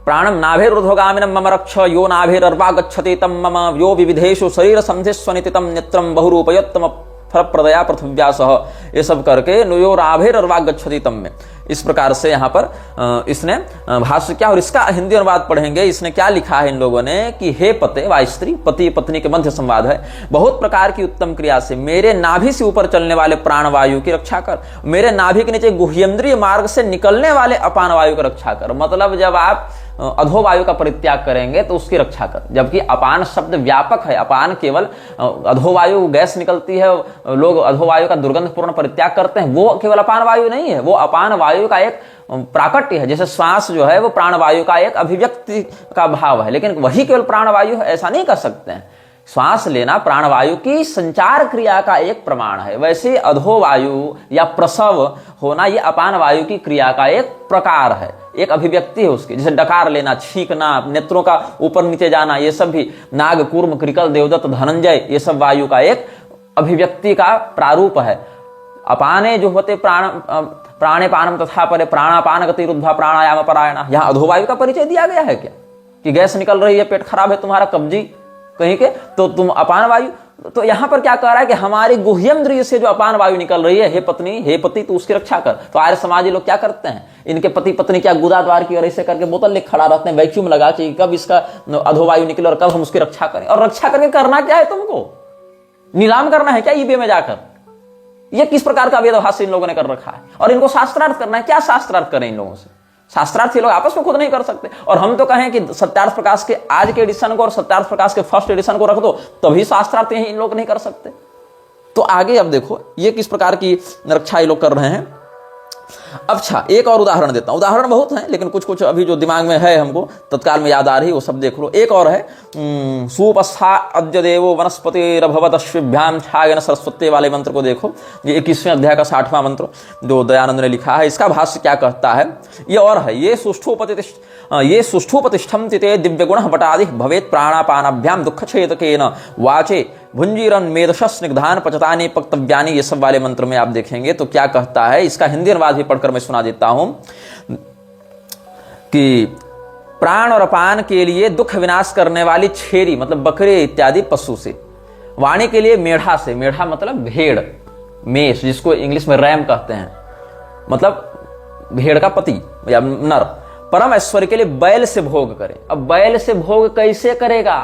प्राणम नाभेरुध्वगामिनम मम रक्ष यो नाभेरर्वा गच्छति तम मम यो विविधेषु शरीर संधिस्वनितितम नेत्रम बहुरूपयोत्तम फल प्रदया पृथ्व्यासः। ये सब करके नुयो नाभेरर्वा गच्छति तम में इस प्रकार से यहाँ पर इसने भाष्य क्या, और इसका हिंदी अनुवाद पढ़ेंगे। इसने क्या लिखा है इन लोगों ने कि हे पते वाय स्त्री, पति पत्नी के मध्य संवाद है, बहुत प्रकार की उत्तम क्रिया से मेरे नाभि से ऊपर चलने वाले प्राण वायु की रक्षा कर, मेरे नाभि के नीचे गुह्येंद्रिय मार्ग से निकलने वाले अपान वायु की रक्षा कर। मतलब जब आप अधोवायु का परित्याग करेंगे तो उसकी रक्षा कर। जबकि अपान शब्द व्यापक है, अपान केवल अधोवायु गैस निकलती है, लोग अधोवायु का दुर्गंधपूर्ण परित्याग करते हैं, वो केवल अपान वायु नहीं है, वो अपान वायु का एक प्राकट्य है। जैसे श्वास जो है वो प्राणवायु का एक अभिव्यक्ति का भाव है, लेकिन वही केवल प्राणवायु है ऐसा नहीं कर सकते हैं। श्वास लेना प्राणवायु की संचार क्रिया का एक प्रमाण है। वैसे अधोवायु या प्रसव होना ये अपान वायु की क्रिया का एक प्रकार है, एक अभिव्यक्ति है उसकी। जैसे डकार लेना, छींकना, नेत्रों का ऊपर नीचे जाना, ये सब भी नाग कूर्म कृकल देवदत्त धनंजय, ये सब वायु का एक अभिव्यक्ति का प्रारूप है। अपाने जो होते प्राणे पानम तथा परे प्राणापान गति रुद्धा प्राणायाम परायण, यहाँ अधोवायु का परिचय दिया गया है क्या कि गैस निकल रही है, पेट खराब है तुम्हारा, कब्जी कहीं के, तो तुम अपान वायु। तो यहां पर क्या कह रहा है कि हमारी गुह्येंद्रिय से जो अपान वायु निकल रही है, हे पत्नी हे पति तो उसकी रक्षा कर। तो आर्य समाजी लोग क्या करते हैं, इनके पति पत्नी क्या गुदा द्वार की और ऐसे करके बोतल लेकर खड़ा रहते हैं, वैक्यूम लगा कि कब इसका अधोवायु निकले और कब हम उसकी रक्षा करें। और रक्षा करके करना क्या है, तुमको नीलाम करना है क्या ईबे में जाकर? ये किस प्रकार का वेदभाष इन लोगों ने कर रखा है। और इनको शास्त्रार्थ करना है, क्या शास्त्रार्थ करें इन लोगों से? शास्त्रार्थ ये लोग आपस में खुद नहीं कर सकते। और हम तो कहें कि सत्यार्थ प्रकाश के आज के एडिशन को और सत्यार्थ प्रकाश के फर्स्ट एडिशन को रख दो, तभी शास्त्रार्थ इन लोग नहीं कर सकते। तो आगे अब देखो ये किस प्रकार की रक्षा ये लोग कर रहे हैं। अच्छा, एक और उदाहरण देता हूं। उदाहरण बहुत हैं, लेकिन कुछ कुछ अभी जो दिमाग में है हमको तत्काल में याद आ रही वो सब देख लो। एक और है, सुपस्था अद्य देवो वनस्पतिरभवत् अश्विभ्याम छागन सरस्वती वाले मंत्र को देखो। ये 21वें अध्याय का 60वां मंत्र जो दयानंद ने लिखा है। इसका भाष्य क्या कहता है, ये और है, ये सुष्ठुपतिष्ठम ते दिव्य गुण बटादि भवेत प्राणापानाभ्याम दुख छेदकेन वाचे भुंजीरन मेदशस निग्धान पचतानि पक्तव्यानि, ये सब वाले मंत्र में आप देखेंगे तो क्या कहता है। इसका हिंदी अनुवाद भी पढ़कर मैं सुना देता हूं कि प्राण और अपान के लिए दुख विनाश करने वाली छेरी मतलब बकरे इत्यादि पशु से, वाणी के लिए मेढ़ा से, मेढ़ा मतलब भेड़, मेष जिसको इंग्लिश में रैम कहते हैं, मतलब भेड़ का पति या नर। परम ऐश्वर्य के लिए बैल से भोग करे। अब बैल से भोग कैसे करेगा?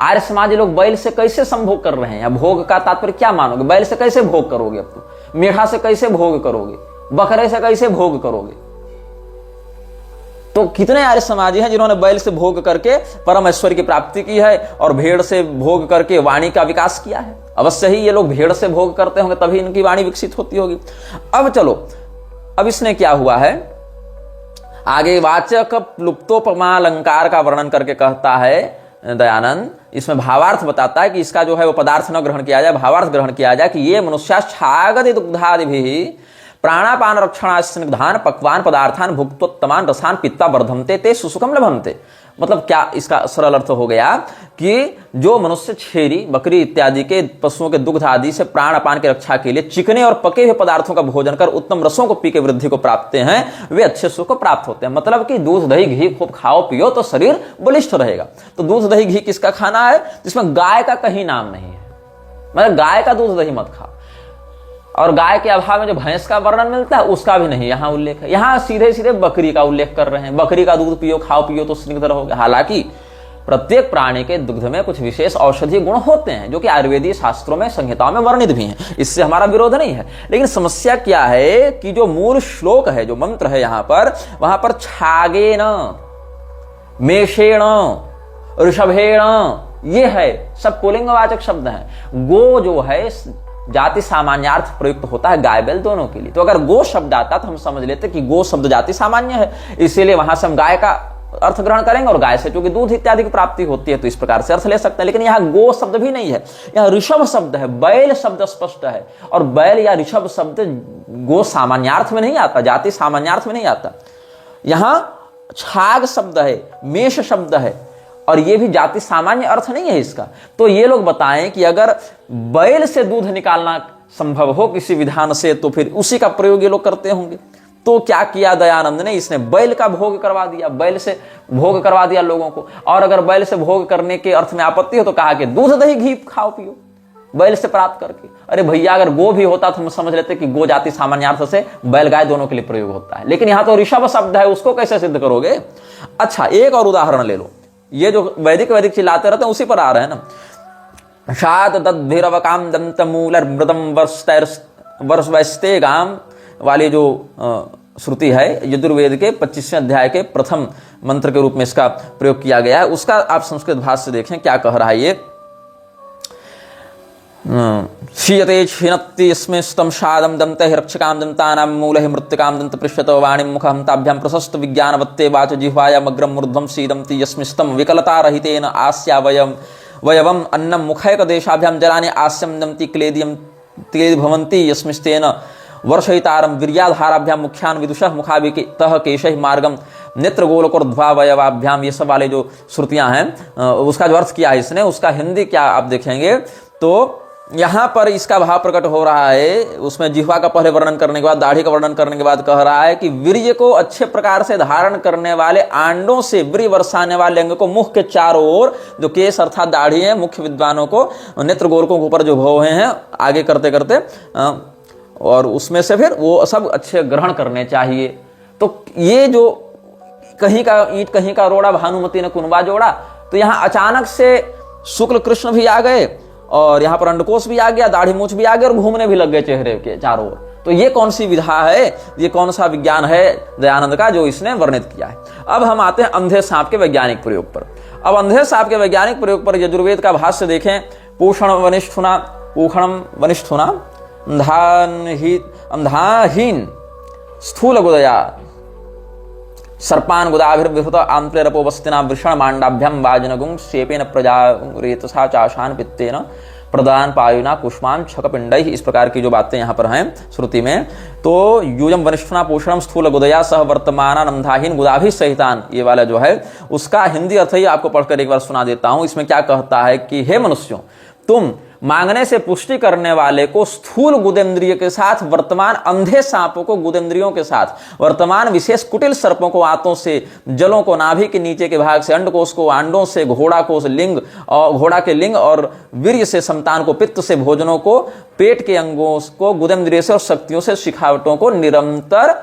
आर्य समाजी लोग बैल से कैसे संभोग कर रहे हैं, या भोग का तात्पर्य क्या मानोगे? बैल से कैसे भोग करोगे? अब तुम मेढ़ा से कैसे भोग करोगे? बकरे से कैसे भोग करोगे? तो कितने आर्य समाजी हैं जिन्होंने बैल से भोग करके परम ऐश्वर्य की प्राप्ति की है और भेड़ से भोग करके वाणी का विकास किया है। अवश्य ही ये लोग भेड़ से भोग करते होंगे, तभी इनकी वाणी विकसित होती होगी। अब चलो, अब इसने क्या हुआ है, आगे वाचक प्लुप्तोपमा अलंकार का वर्णन करके कहता है दयानंद। इसमें भावार्थ बताता है कि इसका जो है वो पदार्थ न ग्रहण किया जाए, भावार्थ ग्रहण किया जाए कि ये मनुष्य छागति दुग्धादि भी प्राणापान रक्षणा स्निग्धान पक्वान पदार्थान भुक्तोत्तमान रसान पित्ता वर्धमते ते सुसुखम लभंते। मतलब क्या इसका सरल अर्थ हो गया कि जो मनुष्य छेरी बकरी इत्यादि के पशुओं के दुग्ध आदि से प्राण अपान की रक्षा के लिए चिकने और पके हुए पदार्थों का भोजन कर उत्तम रसों को पी के वृद्धि को प्राप्त हैं, वे अच्छे सुख को प्राप्त होते हैं। मतलब कि दूध दही घी खूब खाओ पियो तो शरीर बलिष्ठ रहेगा। तो दूध दही घी किसका खाना है? जिसमें गाय का कहीं नाम नहीं है, मतलब गाय का दूध दही मत खाओ। और गाय के अभाव में जो भैंस का वर्णन मिलता है उसका भी नहीं यहां उल्लेख है। यहां सीधे सीधे बकरी का उल्लेख कर रहे हैं, बकरी का दूध पियो खाओ पियो तो स्निग्ध रहोगे। हालांकि प्रत्येक प्राणी के दुग्ध में कुछ विशेष औषधीय गुण होते हैं जो कि आयुर्वेदीय शास्त्रों में संहिताओं में वर्णित भी हैं, इससे हमारा विरोध नहीं है। लेकिन समस्या क्या है कि जो मूल श्लोक है, जो मंत्र है यहां पर, वहां पर छागेन, मेषेण, ऋषभेण, ये है सब पुल्लिंगवाचक शब्द हैं। गो जो है जाति सामान्यार्थ प्रयुक्त होता है गाय बैल दोनों के लिए। तो अगर गो शब्द आता तो हम समझ लेते कि गो शब्द जाति सामान्य है, इसीलिए वहां से हम गाय का अर्थ ग्रहण करेंगे और गाय से चूंकि दूध इत्यादि की प्राप्ति होती है तो इस प्रकार से अर्थ ले सकते हैं। लेकिन यहाँ गो शब्द भी नहीं है, यहाँ ऋषभ शब्द है, बैल शब्द स्पष्ट है। और बैल या ऋषभ शब्द गो सामान्यार्थ में नहीं आता, जाति सामान्यार्थ में नहीं आता। यहाँ छाग शब्द है, मेष शब्द है, और ये भी जाति सामान्य अर्थ नहीं है इसका। तो ये लोग बताएं कि अगर बैल से दूध निकालना संभव हो किसी विधान से तो फिर उसी का प्रयोग ये लोग करते होंगे। तो क्या किया दयानंद ने, इसने बैल का भोग करवा दिया, बैल से भोग करवा दिया लोगों को। और अगर बैल से भोग करने के अर्थ में आपत्ति हो तो कहा कि दूध दही घी खाओ पियो बैल से प्राप्त करके। अरे भैया, अगर गो भी होता तो हम समझ लेते कि गो जाति सामान्यार्थ से बैल गाय दोनों के लिए प्रयोग होता है। लेकिन यहां तो ऋषभ शब्द है, उसको कैसे सिद्ध करोगे? अच्छा, एक और उदाहरण ले लो। ये जो वैदिक चिल्लाते रहते हैं उसी पर आ रहे हैं ना। शाद दद्भिरवकाम दंत मूलर मृदम वर्षवस्ते गाम वाली जो श्रुति है यजुर्वेद के 25वें अध्याय के प्रथम मंत्र के रूप में इसका प्रयोग किया गया है। उसका आप संस्कृत भाष्य देखें क्या कह रहा है ये। क्षीयते क्षीणत्ति यस्मिन् स्तम शादम दंतैः रक्षकां दन्तानां मूलैः मृत्तिकां दंत पृष्ठतो वाणिं मुखं ताभ्यां प्रशस्त विज्ञानवत्ते वाच जिह्वायाम् अग्रं ऊर्ध्वं सीदन्ति यस्मिन् स्तम विकलता रहितेन आस्या वयवम् अन्नं मुखैकदेशाभ्यां जलानि आस्यं दन्ति क्लेदियं क्लेदि भवन्ति यस्मिस्तेन वर्षयितारं वीर्याधाराभ्यां मुख्यान् विदुषः मुखाभितः केशैः मार्गं नेत्रगोलकोर्ध्वावयवाभ्याम। ये सब वाले जो श्रुतियां हैं उसका जो अर्थ किया है इसने, उसका हिंदी क्या आप देखेंगे तो यहां पर इसका भाव प्रकट हो रहा है। उसमें जिह्वा का पहले वर्णन करने के बाद दाढ़ी का वर्णन करने के बाद कह रहा है कि वीर्य को अच्छे प्रकार से धारण करने वाले आंडों से वीर्य बरसाने वाले अंग को मुख के चारों ओर जो केस अर्थात दाढ़ी है, मुख्य विद्वानों को नेत्र गोलकों के ऊपर जो भौहें हैं आगे करते करते और उसमें से फिर वो सब अच्छे ग्रहण करने चाहिए। तो ये जो कहीं का ईंट कहीं का रोड़ा भानुमति ने कुनबा जोड़ा, तो यहाँ अचानक से शुक्ल कृष्ण भी आ गए और यहाँ पर अंडकोश भी आ गया, दाढ़ी मूछ भी आ गया और घूमने भी लग गए चेहरे के चारों ओर। तो ये कौन सी विधा है, ये कौन सा विज्ञान है दयानंद का जो इसने वर्णित किया है। अब हम आते हैं अंधे सांप के वैज्ञानिक प्रयोग पर। अब अंधे सांप के वैज्ञानिक प्रयोग पर यजुर्वेद का भाष्य देखें। पूषण वनिष्ठुना पूषणम वनिष्ठुना अंधाहीन स्थूल गुदया सर्पान गुदाभिर्विहृत आंत्रेरपोवस्तिना वृषण मांडाभ्यम वाजनगुं शेपेन प्रजा रेतसा चाशान पित्तेन प्रदान पायुना कुष्मान छकपिंडई। इस प्रकार की जो बातें यहाँ पर हैं श्रुति में। तो यूजम वनिष्ठना पोषणम स्थूल गुदया सह वर्तमान नंधाहीन गुदाभि सहितान, ये वाला जो है उसका हिंदी अर्थ ही आपको पढ़कर एक बार सुना देता हूं। इसमें क्या कहता है कि हे मनुष्यों, तुम मांगने से पुष्टि करने वाले को स्थूल गुदेंद्रिय के साथ, वर्तमान अंधे सांपों को गुदेंद्रियों के साथ, वर्तमान विशेष कुटिल सर्पों को आंतों से, जलों को नाभि के नीचे के भाग से, अंडकोश को आंडों से, घोड़ा को लिंग और घोड़ा के लिंग और वीर्य से, संतान को पित्त से, भोजनों को, पेट के अंगों को, गुदेंद्रिय से और शक्तियों से, शिखावटों को निरंतर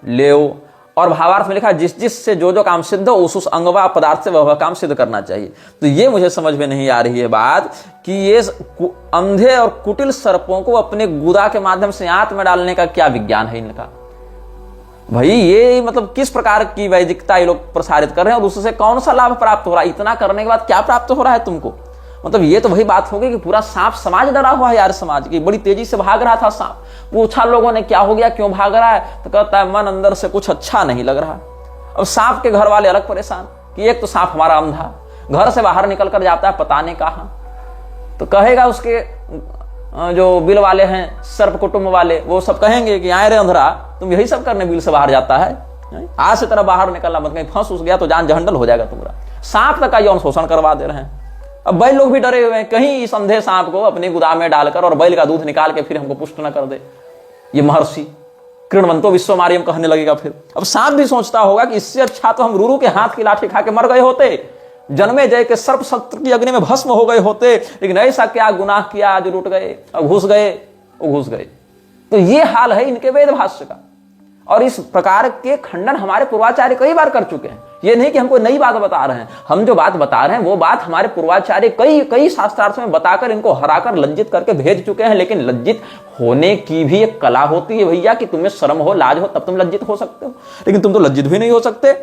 लेओ। और भावार्थ में लिखा जिस जिस से जो जो काम सिद्ध हो उस अंगवा पदार्थ से वह काम सिद्ध करना चाहिए। तो ये मुझे समझ में नहीं आ रही है बात कि ये अंधे और कुटिल सर्पों को अपने गुदा के माध्यम से आंत में डालने का क्या विज्ञान है इनका। भाई ये मतलब किस प्रकार की वैदिकता ये लोग प्रसारित कर रहे हैं और उससे कौन सा लाभ प्राप्त हो रहा है? इतना करने के बाद क्या प्राप्त हो रहा है तुमको? मतलब ये तो वही बात होगी कि पूरा सांप समाज डरा हुआ है यार। समाज की बड़ी तेजी से भाग रहा था सांप, पूछा लोगों ने क्या हो गया, क्यों भाग रहा है? तो कहता है मन अंदर से कुछ अच्छा नहीं लग रहा। अब सांप के घर वाले अलग परेशान कि एक तो सांप हमारा अंधा, घर से बाहर निकल कर जाता है पता नहीं कहां। तो कहेगा उसके जो बिल वाले हैं, सर्प कुटुंब वाले, वो सब कहेंगे कि आए रे अंधरा, तुम यही सब करने बिल से बाहर जाता है, आज से तरह बाहर निकलना मत, कहीं फंस उस गया तो जान जहंडल हो जाएगा तुम्हारा। सांप तक का यौन शोषण करवा दे रहे हैं। अब बैल लोग भी डरे हुए हैं, कहीं इस अंधे सांप को अपनी गुदा में डालकर और बैल का दूध निकाल के फिर हमको पुष्ट न कर दे। ये महर्षि कृणवंतो विश्वमार्यम कहने लगेगा फिर। अब सांप भी सोचता होगा कि इससे अच्छा तो हम रूरू के हाथ की लाठी खा के मर गए होते, जन्मे जय के सर्प शस्त्र की अग्नि में भस्म हो गए होते, लेकिन ऐसा क्या गुनाह किया, आज लुट गए, अब घुस गए, वो घुस गए। तो ये हाल है इनके वेद भाष्य का। और इस प्रकार के खंडन हमारे पूर्वाचार्य कई बार कर चुके हैं। ये नहीं कि हमको नई बात बता रहे हैं, हम जो बात बता रहे हैं वो बात हमारे पूर्वाचार्य कई शास्त्रार्थ में बताकर इनको हराकर लज्जित करके भेज चुके हैं। लेकिन लज्जित होने की भी एक कला होती है भैया, कि तुम्हें शर्म हो, लाज हो, तब तुम लज्जित हो सकते हो, लेकिन तुम तो लज्जित भी नहीं हो सकते।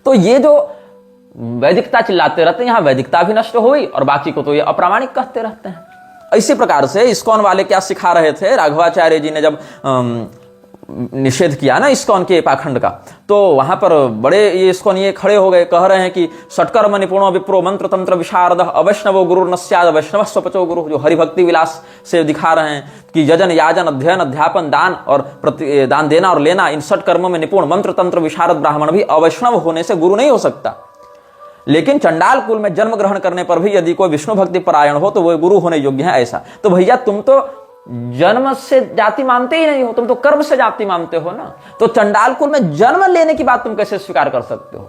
तो ये जो वैदिकता चिल्लाते रहते हैं, यहां वैदिकता भी नष्ट हुई और बाकी को तो ये अप्रामाणिक कहते रहते हैं। इसी प्रकार से इस्कॉन वाले क्या सिखा रहे थे, राघवाचार्य जी ने जब निषेध किया ना इस्कॉन के पाखंड का, तो वहां पर बड़े ये इस्कॉन ये खड़े हो गए, कह रहे हैं कि षटकर्म निपुणो विप्रो मंत्र तंत्र विशारद अवैष्णवो गुरु नस्याद वैष्णव स्वपचो गुरु, जो हरिभक्ति विलास से दिखा रहे हैं कि यजन याजन अध्ययन अध्यापन दान और दान देना और लेना, इन षट कर्मों में निपुण मंत्र तंत्र विशारद ब्राह्मण भी अवैष्णव होने से गुरु नहीं हो सकता। लेकिन चंडाल कुल में जन्म ग्रहण करने पर भी यदि कोई विष्णु भक्ति परायण हो तो वह गुरु होने योग्य है, ऐसा। तो भैया तुम तो जन्म से जाति मानते ही नहीं हो, तुम तो कर्म से जाति मानते हो ना। तो चंडाल कुल में जन्म लेने की बात तुम कैसे स्वीकार कर सकते हो?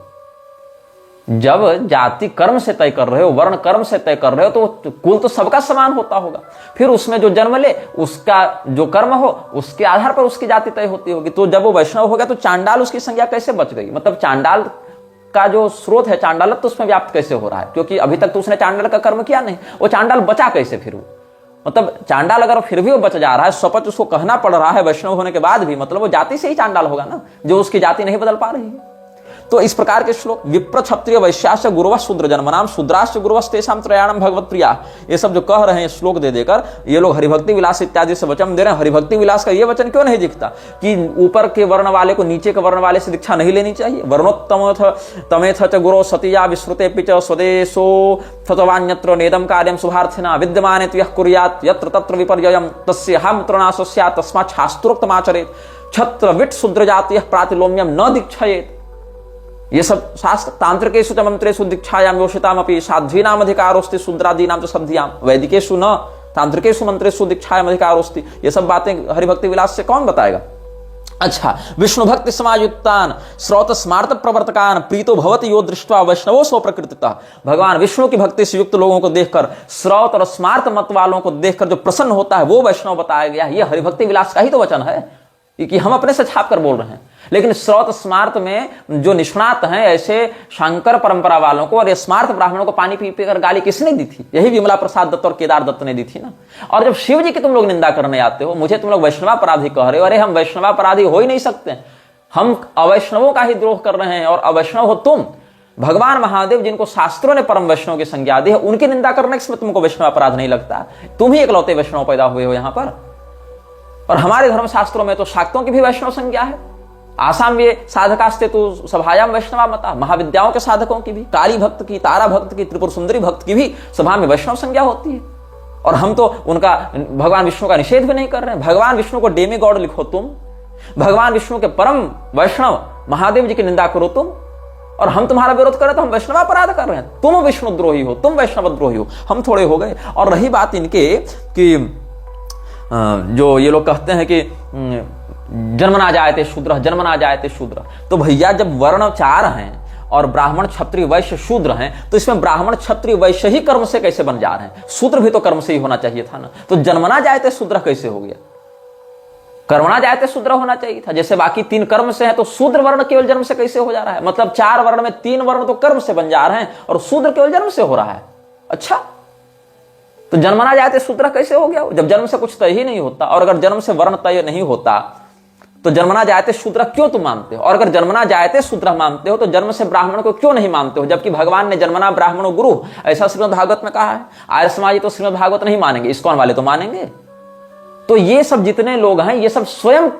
जब जाति कर्म से तय कर रहे हो, वर्ण कर्म से तय कर रहे हो, तो कुल तो सबका समान होता होगा। फिर उसमें जो जन्म ले उसका जो कर्म हो उसके आधार पर उसकी जाति तय होती होगी। तो जब वो वैष्णव हो गया तो चांडाल उसकी संज्ञा कैसे बच गई? मतलब चांडाल का जो स्रोत है चांडालत, तो उसमें व्याप्त कैसे हो रहा है? क्योंकि अभी तक तो उसने चांडाल का कर्म किया नहीं, वो चांडाल बचा कैसे फिर? वो मतलब चांडाल अगर फिर भी वो बच जा रहा है, स्वपच उसको कहना पड़ रहा है वैष्णव होने के बाद भी, मतलब वो जाति से ही चांडाल होगा ना, जो उसकी जाति नहीं बदल पा रही है। तो इस प्रकार के श्लोक विप्र क्षत्रिय वैश्यास्य गुरुव शूद्र जन्मनाम शूद्राश्च गुरुवस्तेषां त्रयाणां भगवत प्रिया, ये सब जो कह रहे हैं श्लोक दे देकर, ये लोग हरिभक्ति विलास इत्यादि से वचन दे रहे हैं। हरिभक्ति विलास का ये वचन क्यों नहीं दिखता कि ऊपर के वर्ण वाले को नीचे के वर्ण वाले से दीक्षा नहीं लेनी चाहिए? वर्णोत्तम तमेथ च गुरो सतिया विश्रुते पिच स्वदेशो तत्वान्यत्र नेदम कार्यम शुभार्थिना विद्यमाने त्वयः कुर्यात् यत्र तत्र विपर्ययम् तस्य हामुत्रनाशो स्यात् तस्मात् शास्त्रोक्तमाचरेत् छत्र विट शूद्र जातीयः प्रातिलोम्यं न दीक्षयेत्। ये सब शास्त्र तांत्रिकेषु च मंत्रेषु दीक्षायां योषितामपि साध्वीनाम अधिकारोस्ति शूद्रादीनां च सन्धियां वैदिकेषु न तांत्रिकेषु मंत्रेषु दीक्षायां अधिकारोस्ति। ये सब बातें हरिभक्ति विलास से कौन बताएगा? अच्छा, विष्णु भक्ति समायुक्तान श्रौत स्मार्त प्रवर्तकान प्रीतो भवति यो दृष्ट्वा वैष्णवो सो प्रकृतितः। भगवान विष्णु की भक्ति से युक्त लोगों को देखकर, श्रौत और स्मार्त मत वालों को देखकर जो प्रसन्न होता है वो वैष्णव बताया गया। ये हरिभक्ति विलास का ही तो वचन है कि हम अपने से छाप कर बोल रहे हैं। लेकिन श्रौत स्मार्त में जो निष्णात हैं, ऐसे शंकर परंपरा वालों को और ये स्मार्त ब्राह्मणों को पानी पी कर गाली किसने दी थी? यही विमला प्रसाद दत्त और केदार दत्त ने दी थी ना। और जब शिव जी की तुम लोग निंदा करने आते हो, मुझे तुम लोग वैष्णवापराधी कह रहे हो। अरे हम वैष्णवापराधी हो ही नहीं सकते, हम अवैष्णवों का ही द्रोह कर रहे हैं और अवैष्णव हो तुम। भगवान महादेव जिनको शास्त्रों ने परम वैष्णव की संज्ञा दी है, उनकी निंदा करने से तुमको वैष्णव अपराध नहीं लगता? तुम ही इकलौते वैष्णव पैदा हुए हो यहाँ पर। और हमारे धर्मशास्त्रों में तो शाक्तों की भी वैष्णव संज्ञा है। आसाम में साधकास्ते तो सभायाम वैष्णवा मता, महाविद्याओं के साधकों की भी, काली भक्त की, तारा भक्त की, त्रिपुर सुंदरी भक्त की भी सभा में वैष्णव संज्ञा होती है। और हम तो उनका भगवान विष्णु का निषेध भी नहीं कर रहे हैं। भगवान विष्णु को डेमी गॉड लिखो तुम, भगवान विष्णु के परम वैष्णव महादेव जी की निंदा करो तुम, और हम तुम्हारा विरोध करें तो हम वैष्णव अपराध कर रहे हैं। तुम विष्णु द्रोही हो, तुम वैष्णव द्रोही हो, हम थोड़े हो गए। और रही बात इनके कि जो ये लोग कहते हैं कि जन्मना जायते शूद्र, जन्मना जायते शूद्र, तो भैया जब वर्ण 4 हैं और ब्राह्मण क्षत्रिय वैश्य शूद्र हैं, तो इसमें ब्राह्मण क्षत्रिय वैश्य ही कर्म से कैसे बन जा रहे हैं? शूद्र भी तो कर्म से ही होना चाहिए था ना। तो जन्मना जायते शूद्र कैसे हो गया? कर्मणा जायते शूद्र होना चाहिए था। जैसे बाकी 3 कर्म से है, तो शूद्र वर्ण केवल जन्म से कैसे हो जा रहा है? मतलब 4 वर्ण में 3 वर्ण तो कर्म से बन जा रहे हैं और शूद्र केवल जन्म से हो रहा है। अच्छा, तो जन्मना जायते शूद्र कैसे हो गया? जब जन्म से कुछ तय ही नहीं होता, और अगर जन्म से वर्ण तय नहीं होता तो जन्मना जायते शूद्र क्यों तुम मानते हो? और अगर जन्मना जायते शूद्र मानते हो तो जन्म से ब्राह्मण को क्यों नहीं मानते हो? जबकि भगवान ने जन्मना ब्राह्मणो गुरु ऐसा श्रीमद् भागवत में कहा है। आर्य समाजी तो श्रीमद् भागवत नहीं मानेंगे, इस्कॉन वाले तो मानेंगे। तो ये सब जितने लोग हैं ये सब स्वयं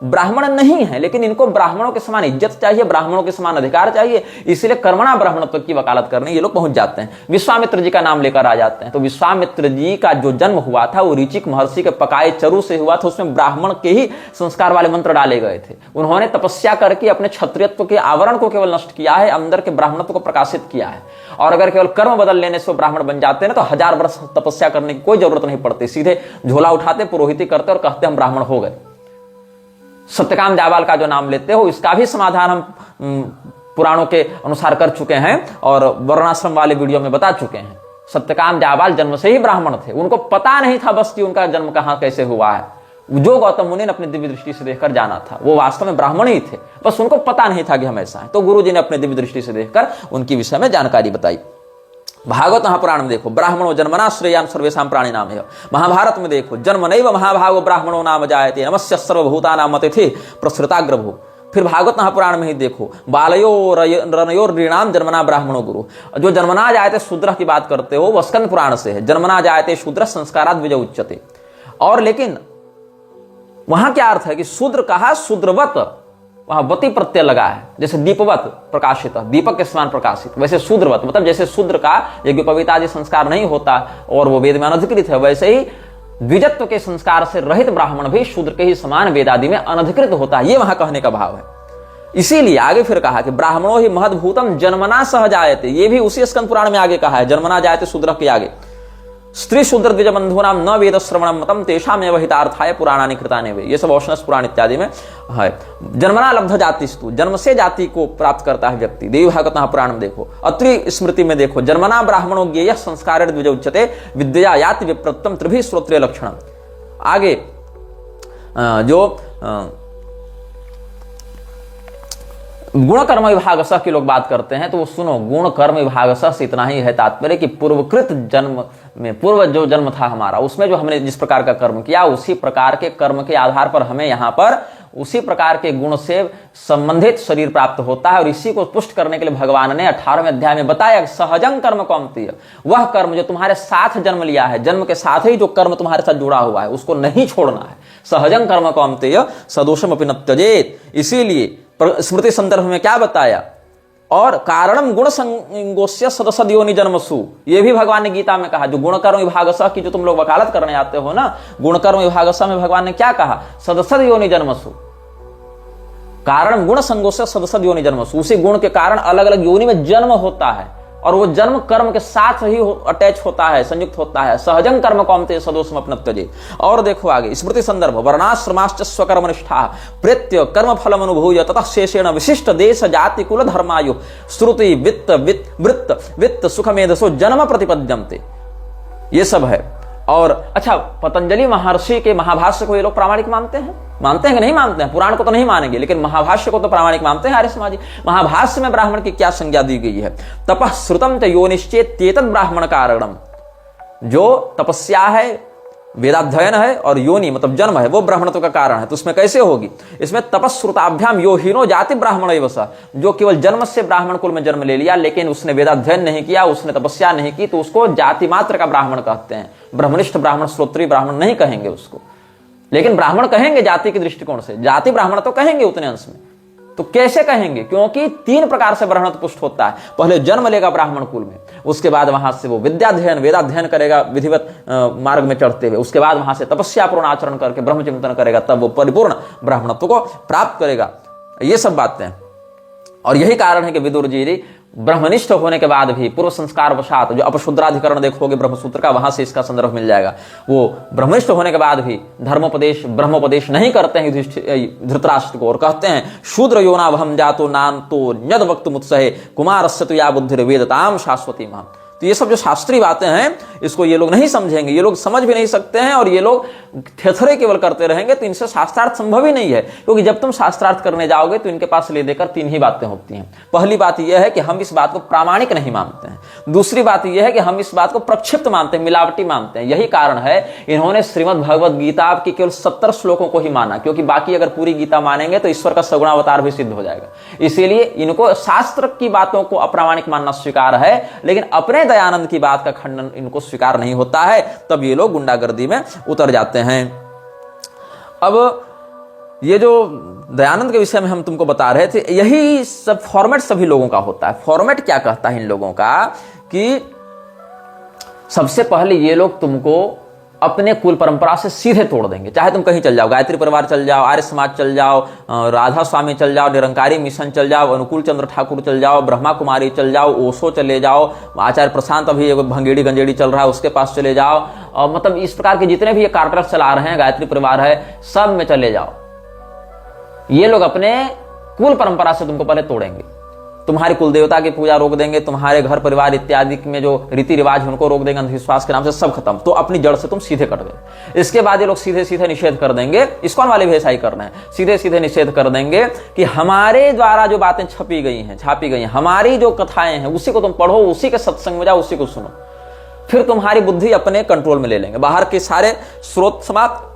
ब्राह्मण नहीं है, लेकिन इनको ब्राह्मणों के समान इज्जत चाहिए, ब्राह्मणों के समान अधिकार चाहिए, इसलिए कर्मणा ब्राह्मणत्व की वकालत करने ये लोग पहुंच जाते हैं। विश्वामित्र जी का नाम लेकर आ जाते हैं। तो विश्वामित्र जी का जो जन्म हुआ था वो ऋचिक महर्षि के पकाए चरु से हुआ था। उसमें ब्राह्मण के ही संस्कार वाले मंत्र डाले गए थे। उन्होंने तपस्या करके अपने क्षत्रियत्व के आवरण को केवल नष्ट किया है, अंदर के ब्राह्मणत्व को प्रकाशित किया है। और अगर केवल कर्म बदल लेने से ब्राह्मण बन जाते हैं तो 1000 वर्ष तपस्या करने की कोई जरूरत नहीं पड़ती, सीधे झोला उठाते, पुरोहिती करते और कहते हम ब्राह्मण हो गए। सत्यकाम जाबाल का जो नाम लेते हो, इसका भी समाधान हम पुराणों के अनुसार कर चुके हैं और वर्णाश्रम वाले वीडियो में बता चुके हैं। सत्यकाम जाबाल जन्म से ही ब्राह्मण थे, उनको पता नहीं था बस कि उनका जन्म कहां कैसे हुआ है। जो गौतम मुनि ने अपनी दिव्य दृष्टि से देखकर जाना था, वो वास्तव में ब्राह्मण ही थे, बस उनको पता नहीं था कि हम ऐसा है। तो गुरु जी ने अपने दिव्य दृष्टि से देखकर उनकी विषय में जानकारी बताई। भागवत महापुराण में देखो, ब्राह्मणों जन्मना श्रेयान सर्वेषां प्राणी नाम है। महाभारत में देखो, जन्म नैव महाभागो ब्राह्मणो नाम जायते नमस्य सर्वभूतानां मतिथि प्रसृताग्रभू। फिर भागवत महापुराण में ही देखो, बालयो रनयो ऋणाम जन्मना ब्राह्मणो गुरु। जो जन्मना जायते शूद्र की बात करते हो वो स्कंद पुराण से है। जन्मना जायते शूद्र संस्काराद विजय उच्यते। और लेकिन वहां क्या अर्थ है कि शूद्र कहा शूद्रवत, वहां वती प्रत्यय लगा है। जैसे दीपवत प्रकाशित, दीपक के समान प्रकाशित, वैसे शूद्रवत मतलब जैसे शूद्र का यज्ञ पवित्र आदि संस्कार नहीं होता और वो वेद में अनधिकृत है, वैसे ही द्विजत्व के संस्कार से रहित ब्राह्मण भी शूद्र के ही समान वेद आदि में अनधिकृत होता है। ये वहां कहने का भाव है। इसीलिए आगे फिर कहा कि ब्राह्मणो ही महद्भूतम जन्मना सह जायते। ये भी उसी स्कंद पुराण में आगे कहा है, जन्मना जायते शूद्र के आगे। स्त्री शूद्र द्विज बंधूनाम न वेद श्रवणम मतम तेषामेव हितार्थाय पुराणानि कृतानि वे। ये सब औष्णस पुराण इत्यादि में है। जन्मना लब्ध जातिस्तु, जन्म से जाति को प्राप्त करता है व्यक्ति। देवी भागवत पुराण में देखो, अत्रि स्मृति में देखो, जन्मना ब्राह्मणो ज्ञेयः संस्कारेण द्विज उच्यते विद्या याति विप्रत्तम त्रिभिः श्रोत्रिय लक्षणम। आगे जो गुण कर्म विभाग स की लोग बात करते हैं, तो वो सुनो, गुण कर्म विभाग स से इतना ही है तात्पर्य कि पूर्वकृत जन्म में, पूर्व जो जन्म था हमारा, उसमें जो हमने जिस प्रकार का कर्म किया उसी प्रकार के कर्म के आधार पर हमें यहाँ पर उसी प्रकार के गुण से संबंधित शरीर प्राप्त होता है। और इसी को पुष्ट करने के लिए भगवान ने 18वें अध्याय में बताया, सहजंग कर्म कौन्तेय, वह कर्म जो तुम्हारे साथ जन्म लिया है, जन्म के साथ ही जो कर्म तुम्हारे साथ जुड़ा हुआ है उसको नहीं छोड़ना है। सहजंग कर्म कौन्तेय सदोषम अपि न त्यजेत। इसीलिए स्मृति संदर्भ में क्या बताया, और कारणम गुण संगोस्य सदसद योनि जन्मसु, ये भी भगवान ने गीता में कहा। जो गुण कर्म विभाग स की जो तुम लोग वकालत करने आते हो ना, गुण कर्म विभाग स में भगवान ने क्या कहा, सदसद योनि जन्मसु, कारण गुण संगोस्य सदसद योनि जन्मसु। उसी गुण के कारण अलग अलग योनि में जन्म होता है, और वो जन्म कर्म के साथ ही अटैच होता है, संयुक्त होता है। सहजंग कर्म कौन्तेय सदोषम अपि न त्यजेत। और देखो आगे स्मृति संदर्भ, वर्णाश्रमाश्च स्वकर्मनिष्ठा प्रेत्य कर्म फलम अनुभूय ततः शेषेण विशिष्ट देश जाति कुल धर्मायु श्रुति वित्त वृत्त वित्त सुखमेधसो जन्म प्रतिपद्यन्ते। ये सब है। और अच्छा, पतंजलि महर्षि के महाभाष्य को ये लोग प्रामाणिक मानते हैं कि नहीं मानते हैं? पुराण को तो नहीं मानेंगे, लेकिन महाभाष्य को तो प्रामाणिक मानते हैं आर्य समाजी। महाभाष्य में ब्राह्मण की क्या संज्ञा दी गई है, तपः श्रुतम च योनिश्चेत तेतद ब्राह्मण कारणम। जो तपस्या है, वेदाध्ययन है, और योनि मतलब जन्म है, वो ब्राह्मणत्व का कारण है। तो उसमें कैसे होगी, इसमें तपस्श्रुताभ्याम यो हीनो जाति ब्राह्मण एव स। जो केवल जन्म से ब्राह्मण कुल में जन्म ले लिया लेकिन उसने वेदाध्ययन नहीं किया, उसने तपस्या नहीं की, तो उसको जाति मात्र का ब्राह्मण कहते हैं। ब्रह्मनिष्ठ ब्राह्मण, श्रोत्रिय ब्राह्मण नहीं कहेंगे उसको। लेकिन ब्राह्मण कहेंगे जाति के दृष्टिकोण से, जाति ब्राह्मण तो कहेंगे उतने अंश में। तो कैसे कहेंगे? क्योंकि 3 प्रकार से ब्राह्मण पुष्ट होता है। पहले जन्म लेगा ब्राह्मण कुल में, उसके बाद वहां से वो विद्याध्ययन वेदाध्ययन करेगा विधिवत मार्ग में चढ़ते हुए, उसके बाद वहां से तपस्यापूर्ण आचरण करके ब्रह्मचिंतन करेगा, तब वो परिपूर्ण ब्राह्मणत्व को प्राप्त करेगा। ये सब बातें हैं। और यही कारण है कि विदुर जी ब्रह्मनिष्ठ होने के बाद भी पूर्व संस्कार वशात, जो अपशुद्राधिकरण देखोगे ब्रह्मसूत्र का, वहां से इसका संदर्भ मिल जाएगा, वो ब्रह्मनिष्ठ होने के बाद भी धर्मोपदेश ब्रह्मोपदेश नहीं करते हैं धृतराष्ट्र को, और कहते हैं शूद्र योना वहम जातो नान तो न्यद वक्त मुत्सहे कुमारस्य तु या बुद्धि वेदताम शाश्वती महाम। तो ये सब जो शास्त्रीय बातें हैं, इसको ये लोग नहीं समझेंगे, ये लोग समझ भी नहीं सकते हैं, और ये लोग थेथरे केवल करते रहेंगे। तो इनसे शास्त्रार्थ संभव ही नहीं है, क्योंकि जब तुम शास्त्रार्थ करने जाओगे तो इनके पास ले देकर 3 ही बातें होती हैं। पहली बात यह है कि हम इस बात को प्रामाणिक नहीं मानते हैं। दूसरी बात यह है कि हम इस बात को प्रक्षिप्त मानते हैं, मिलावटी मानते हैं। यही कारण है इन्होंने श्रीमद् भगवद गीता की केवल 70 श्लोकों को ही माना, क्योंकि बाकी अगर पूरी गीता मानेंगे तो ईश्वर का सगुणावतार भी सिद्ध हो जाएगा। इसीलिए इनको शास्त्र की बातों को अप्रामाणिक मानना स्वीकार है, लेकिन अपने दयानंद की बात का खंडन इनको स्वीकार नहीं होता है। तब ये लोग गुंडागर्दी में उतर जाते हैं। अब ये जो दयानंद के विषय में हम तुमको बता रहे थे, यही सब फॉर्मेट सभी लोगों का होता है। फॉर्मेट क्या कहता है इन लोगों का कि सबसे पहले ये लोग तुमको अपने कुल परंपरा से सीधे तोड़ देंगे। चाहे तुम कहीं चल जाओ, गायत्री परिवार चल जाओ, आर्य समाज चल जाओ, राधा स्वामी चल जाओ, निरंकारी मिशन चल जाओ, अनुकूल चंद्र ठाकुर चल जाओ, ब्रह्मा कुमारी चल जाओ, ओशो चले जाओ, आचार्य प्रशांत अभी भंगेड़ी गंजेड़ी चल रहा है उसके पास चले जाओ, और मतलब इस प्रकार के जितने भी ये कार्टर चला रहे हैं, गायत्री परिवार है, सब में चले जाओ। ये लोग अपने कुल परंपरा से तुमको पहले तोड़ेंगे। तुम्हारी कुल देवता की पूजा रोक देंगे, तुम्हारे घर परिवार इत्यादि में जो रीति रिवाज उनको रोक देंगे, अंधविश्वास के नाम से सब खत्म। तो अपनी जड़ से तुम सीधे कट गए। इसके बाद ये लोग सीधे सीधे निषेध कर देंगे, इस्कॉन वाले भी ऐसा ही करना है, सीधे सीधे निषेध कर देंगे कि हमारे द्वारा जो बातें छापी गई हैं, हमारी जो कथाएं हैं, उसी को तुम पढ़ो, उसी के सत्संग में जाओ, उसी को सुनो। फिर तुम्हारी बुद्धि अपने कंट्रोल में ले लेंगे। बाहर के सारे स्रोत समाप्त,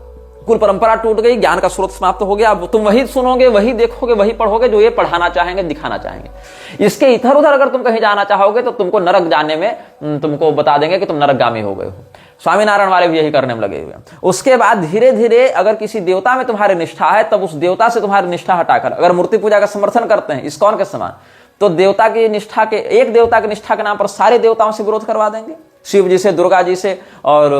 कुल परंपरा टूट गई, ज्ञान का स्रोत समाप्त हो गया। अब तुम वही सुनोगे, वही देखोगे, वही पढ़ोगे जो ये पढ़ाना चाहेंगे, दिखाना चाहेंगे। इसके इधर उधर अगर तुम कहीं जाना चाहोगे तो तुमको नरक जाने में तुमको बता देंगे कि तुम नरकगामी हो गए हो। स्वामीनारायण वाले भी यही करने में लगे हुए हैं। उसके बाद धीरे धीरे अगर किसी देवता में तुम्हारी निष्ठा है, तब उस देवता से तुम्हारी निष्ठा हटाकर अगर मूर्ति पूजा का समर्थन करते हैं इस्कॉन के समान, तो देवता की निष्ठा के, एक देवता की निष्ठा के नाम पर सारे देवताओं से विरोध करवा देंगे, शिव जी से, दुर्गा जी से, और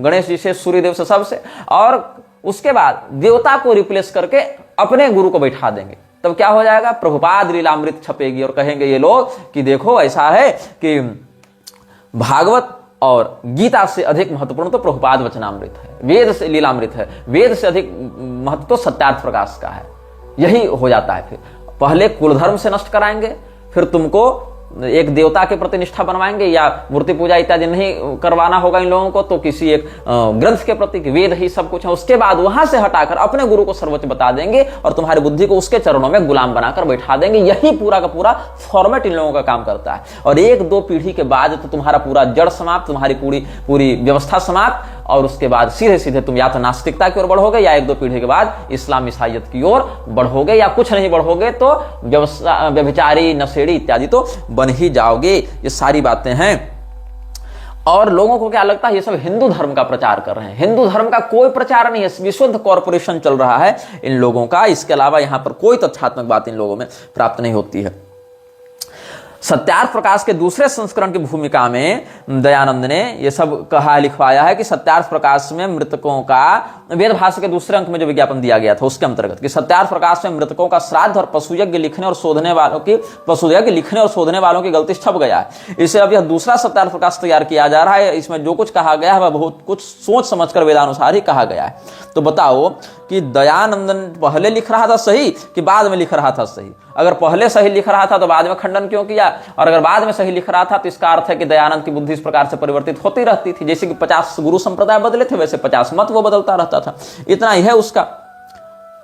गणेश जी से, सूर्यदेव से, सबसे। और उसके बाद देवता को रिप्लेस करके अपने गुरु को बैठा देंगे। तब क्या हो जाएगा? प्रभुपाद लीलामृत छपेगी, और कहेंगे ये लोग कि देखो ऐसा है कि भागवत और गीता से अधिक महत्वपूर्ण तो प्रभुपाद वचनामृत है, वेद से लीलामृत है, वेद से अधिक महत्व तो सत्यार्थ प्रकाश का है। यही हो जाता है। फिर पहले कुल धर्म से नष्ट कराएंगे, फिर तुमको एक देवता के प्रति निष्ठा बनवाएंगे, या मूर्ति पूजा इत्यादि नहीं करवाना होगा इन लोगों को, तो किसी एक ग्रंथ के प्रति, वेद ही सब कुछ है। उसके बाद वहां से हटाकर अपने गुरु को सर्वोच्च बता देंगे, और तुम्हारी बुद्धि को उसके चरणों में गुलाम बनाकर बैठा देंगे। यही पूरा का पूरा फॉर्मेट इन लोगों का काम करता है। और 1-2 पीढ़ी के बाद तो तुम्हारा पूरा जड़ समाप्त, तुम्हारी पूरी व्यवस्था समाप्त, और उसके बाद सीधे सीधे तुम या तो नास्तिकता की ओर बढ़ोगे, या 1-2 पीढ़ी के बाद इस्लाम ईसाइयत की ओर बढ़ोगे, या कुछ नहीं बढ़ोगे तो व्यभिचारी, नशेड़ी इत्यादि तो बन ही जाओगे। ये सारी बातें हैं। और लोगों को क्या लगता है, ये सब हिंदू धर्म का प्रचार कर रहे हैं। हिंदू धर्म का कोई प्रचार नहीं है, विशुद्ध कॉर्पोरेशन चल रहा है इन लोगों का। इसके अलावा यहां पर कोई तथ्यात्मक बात इन लोगों में प्राप्त नहीं होती है। सत्यार्थ प्रकाश के दूसरे संस्करण की भूमिका में दयानंद ने यह सब कहा लिखवाया है कि सत्यार्थ प्रकाश में मृतकों का, वेद भाष्य के दूसरे अंक में जो विज्ञापन दिया गया था उसके अंतर्गत, कि सत्यार्थ प्रकाश में मृतकों का श्राद्ध और पशुयज्ञ लिखने और शोधने वालों की गलती छप गया है। इसे अब यह दूसरा सत्यार्थ प्रकाश तैयार किया जा रहा है। इसमें जो कुछ कहा गया है वह बहुत कुछ सोच समझकर वेदानुसार ही कहा गया है। तो बताओ कि दयानंदन पहले लिख रहा था सही कि बाद में लिख रहा था सही? अगर पहले सही लिख रहा था तो बाद में खंडन क्यों किया? और अगर बाद में सही लिख रहा था तो इसका अर्थ है कि दयानंद की बुद्धि इस प्रकार से परिवर्तित होती रहती थी। जैसे कि 50 गुरु संप्रदाय बदले थे, वैसे 50 मत वो बदलता रहता था। इतना ही है उसका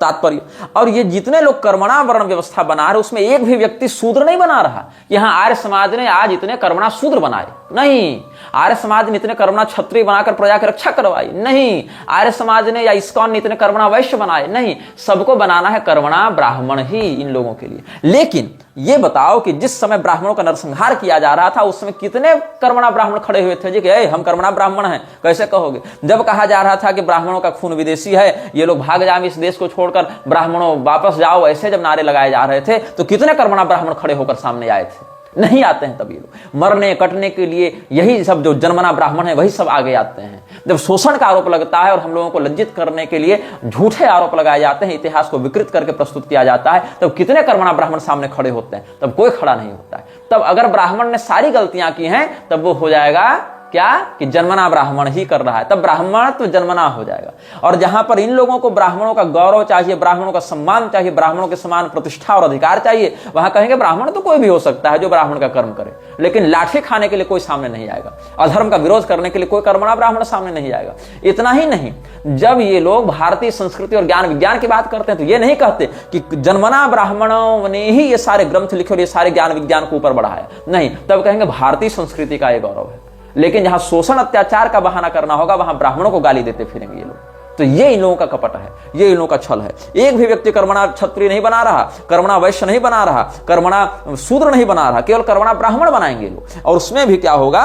तात्पर्य। और ये जितने लोग कर्मणा वर्ण व्यवस्था बना रहे, उसमें एक भी व्यक्ति शूद्र नहीं बना रहा। यहां आर्य समाज ने आज इतने कर्मणा शूद्र बनाए। नहीं। आर्य समाज ने इतने कर्मणा क्षत्रिय बनाकर प्रजा की रक्षा करवाई? नहीं। आर्य समाज ने या इस्कॉन ने इतने कर्मणा वैश्य बनाए? नहीं। सबको बनाना है कर्मणा ब्राह्मण ही इन लोगों के लिए। लेकिन ये बताओ कि जिस समय ब्राह्मणों का नरसंहार किया जा रहा था उस समय कितने कर्मणा ब्राह्मण खड़े हुए थे जी कि हम कर्मणा ब्राह्मण हैं? कैसे कहोगे? जब कहा जा रहा था कि ब्राह्मणों का खून विदेशी है, ये लोग भाग जाए इस देश को छोड़कर, ब्राह्मणों वापस जाओ, ऐसे जब नारे लगाए जा रहे थे तो कितने कर्मणा ब्राह्मण खड़े होकर सामने आए थे? नहीं आते हैं। तब ये लोग मरने कटने के लिए यही सब जो जन्मना ब्राह्मण है वही सब आगे आते हैं। जब शोषण का आरोप लगता है और हम लोगों को लज्जित करने के लिए झूठे आरोप लगाए जाते हैं, इतिहास को विकृत करके प्रस्तुत किया जाता है, तब कितने कर्मणा ब्राह्मण सामने खड़े होते हैं? तब कोई खड़ा नहीं होता है। तब अगर ब्राह्मण ने सारी गलतियां की हैं तब वो हो जाएगा क्या कि जन्मना ब्राह्मण ही कर रहा है, तब ब्राह्मण तो जन्मना हो जाएगा। और जहां पर इन लोगों को ब्राह्मणों का गौरव चाहिए, ब्राह्मणों का सम्मान चाहिए, ब्राह्मणों के समान प्रतिष्ठा और अधिकार चाहिए, वहां कहेंगे ब्राह्मण तो कोई भी हो सकता है जो ब्राह्मण का कर्म करे, लेकिन लाठी खाने के लिए कोई सामने नहीं आएगा, अधर्म का विरोध करने के लिए कोई कर्मणा ब्राह्मण सामने नहीं आएगा। इतना ही नहीं, जब ये लोग भारतीय संस्कृति और ज्ञान विज्ञान की बात करते हैं तो ये नहीं कहते कि जन्मना ब्राह्मणों ने ही ये सारे ग्रंथ लिखे और ये सारे ज्ञान विज्ञान को ऊपर बढ़ाया, नहीं, तब कहेंगे भारतीय संस्कृति का ये गौरव है। लेकिन जहां शोषण अत्याचार का बहाना करना होगा वहां ब्राह्मणों को गाली देते फिरेंगे ये लोग। तो ये इन लोगों का कपट है, ये इन लोगों का छल है। एक भी व्यक्ति कर्मणा क्षत्रिय नहीं बना रहा, कर्मणा वैश्य नहीं बना रहा, कर्मणा शूद्र नहीं बना रहा, केवल कर्मणा ब्राह्मण बनाएंगे लोग। और उसमें भी क्या होगा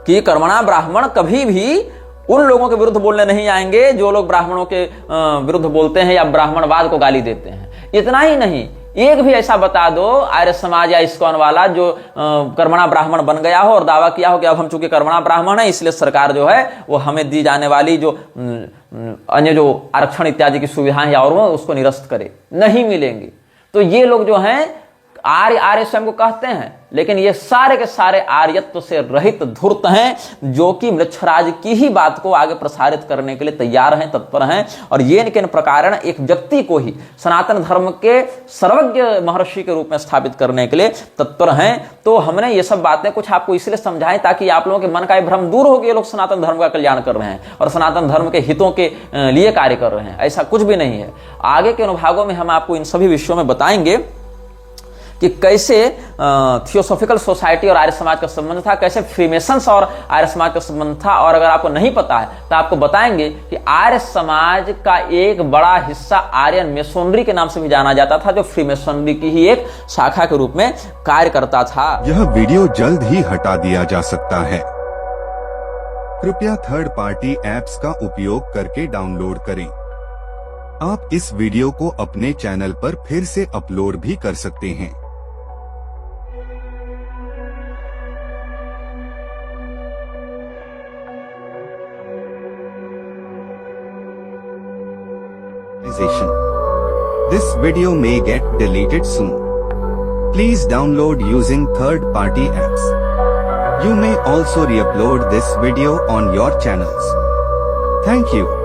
कि कर्मणा ब्राह्मण कभी भी उन लोगों के विरुद्ध बोलने नहीं आएंगे जो लोग ब्राह्मणों के विरुद्ध बोलते हैं या ब्राह्मणवाद को गाली देते हैं। इतना ही नहीं, एक भी ऐसा बता दो आर्य समाज या इस्कॉन वाला जो कर्मणा ब्राह्मण बन गया हो और दावा किया हो कि अब हम चूंकि कर्मणा ब्राह्मण है इसलिए सरकार जो है वो हमें दी जाने वाली जो अन्य जो आरक्षण इत्यादि की सुविधाएं या और वो उसको निरस्त करे, नहीं मिलेंगी। तो ये लोग जो हैं आर्य स्वयं को कहते हैं, लेकिन ये सारे के सारे आर्यत्व से रहित धूर्त हैं जो कि मृच्छराज की ही बात को आगे प्रसारित करने के लिए तैयार हैं, तत्पर हैं। और ये किन प्रकार एक व्यक्ति को ही सनातन धर्म के सर्वज्ञ महर्षि के रूप में स्थापित करने के लिए तत्पर हैं। तो हमने ये सब बातें कुछ आपको इसलिए समझाएं ताकि आप लोगों के मन का भ्रम दूर हो कि ये लोग सनातन धर्म का कल्याण कर रहे हैं और सनातन धर्म के हितों के लिए कार्य कर रहे हैं। ऐसा कुछ भी नहीं है। आगे के अनुभागों में हम आपको इन सभी विषयों में बताएंगे कि कैसे थियोसॉफिकल सोसाइटी और आर्य समाज का संबंध था, कैसे फ्रीमेसन्स और आर्य समाज का संबंध था। और अगर आपको नहीं पता है तो आपको बताएंगे कि आर्य समाज का एक बड़ा हिस्सा आर्यन मेसोनरी के नाम से भी जाना जाता था, जो फ्रीमेसोनरी की ही एक शाखा के रूप में कार्य करता था। यह वीडियो जल्द ही हटा दिया जा सकता है। कृपया थर्ड पार्टी एप्स का उपयोग करके डाउनलोड करें। आप इस वीडियो को अपने चैनल पर फिर से अपलोड भी कर सकते हैं। This video may get deleted soon. Please download using third-party apps. You may also re-upload this video on your channels. Thank you.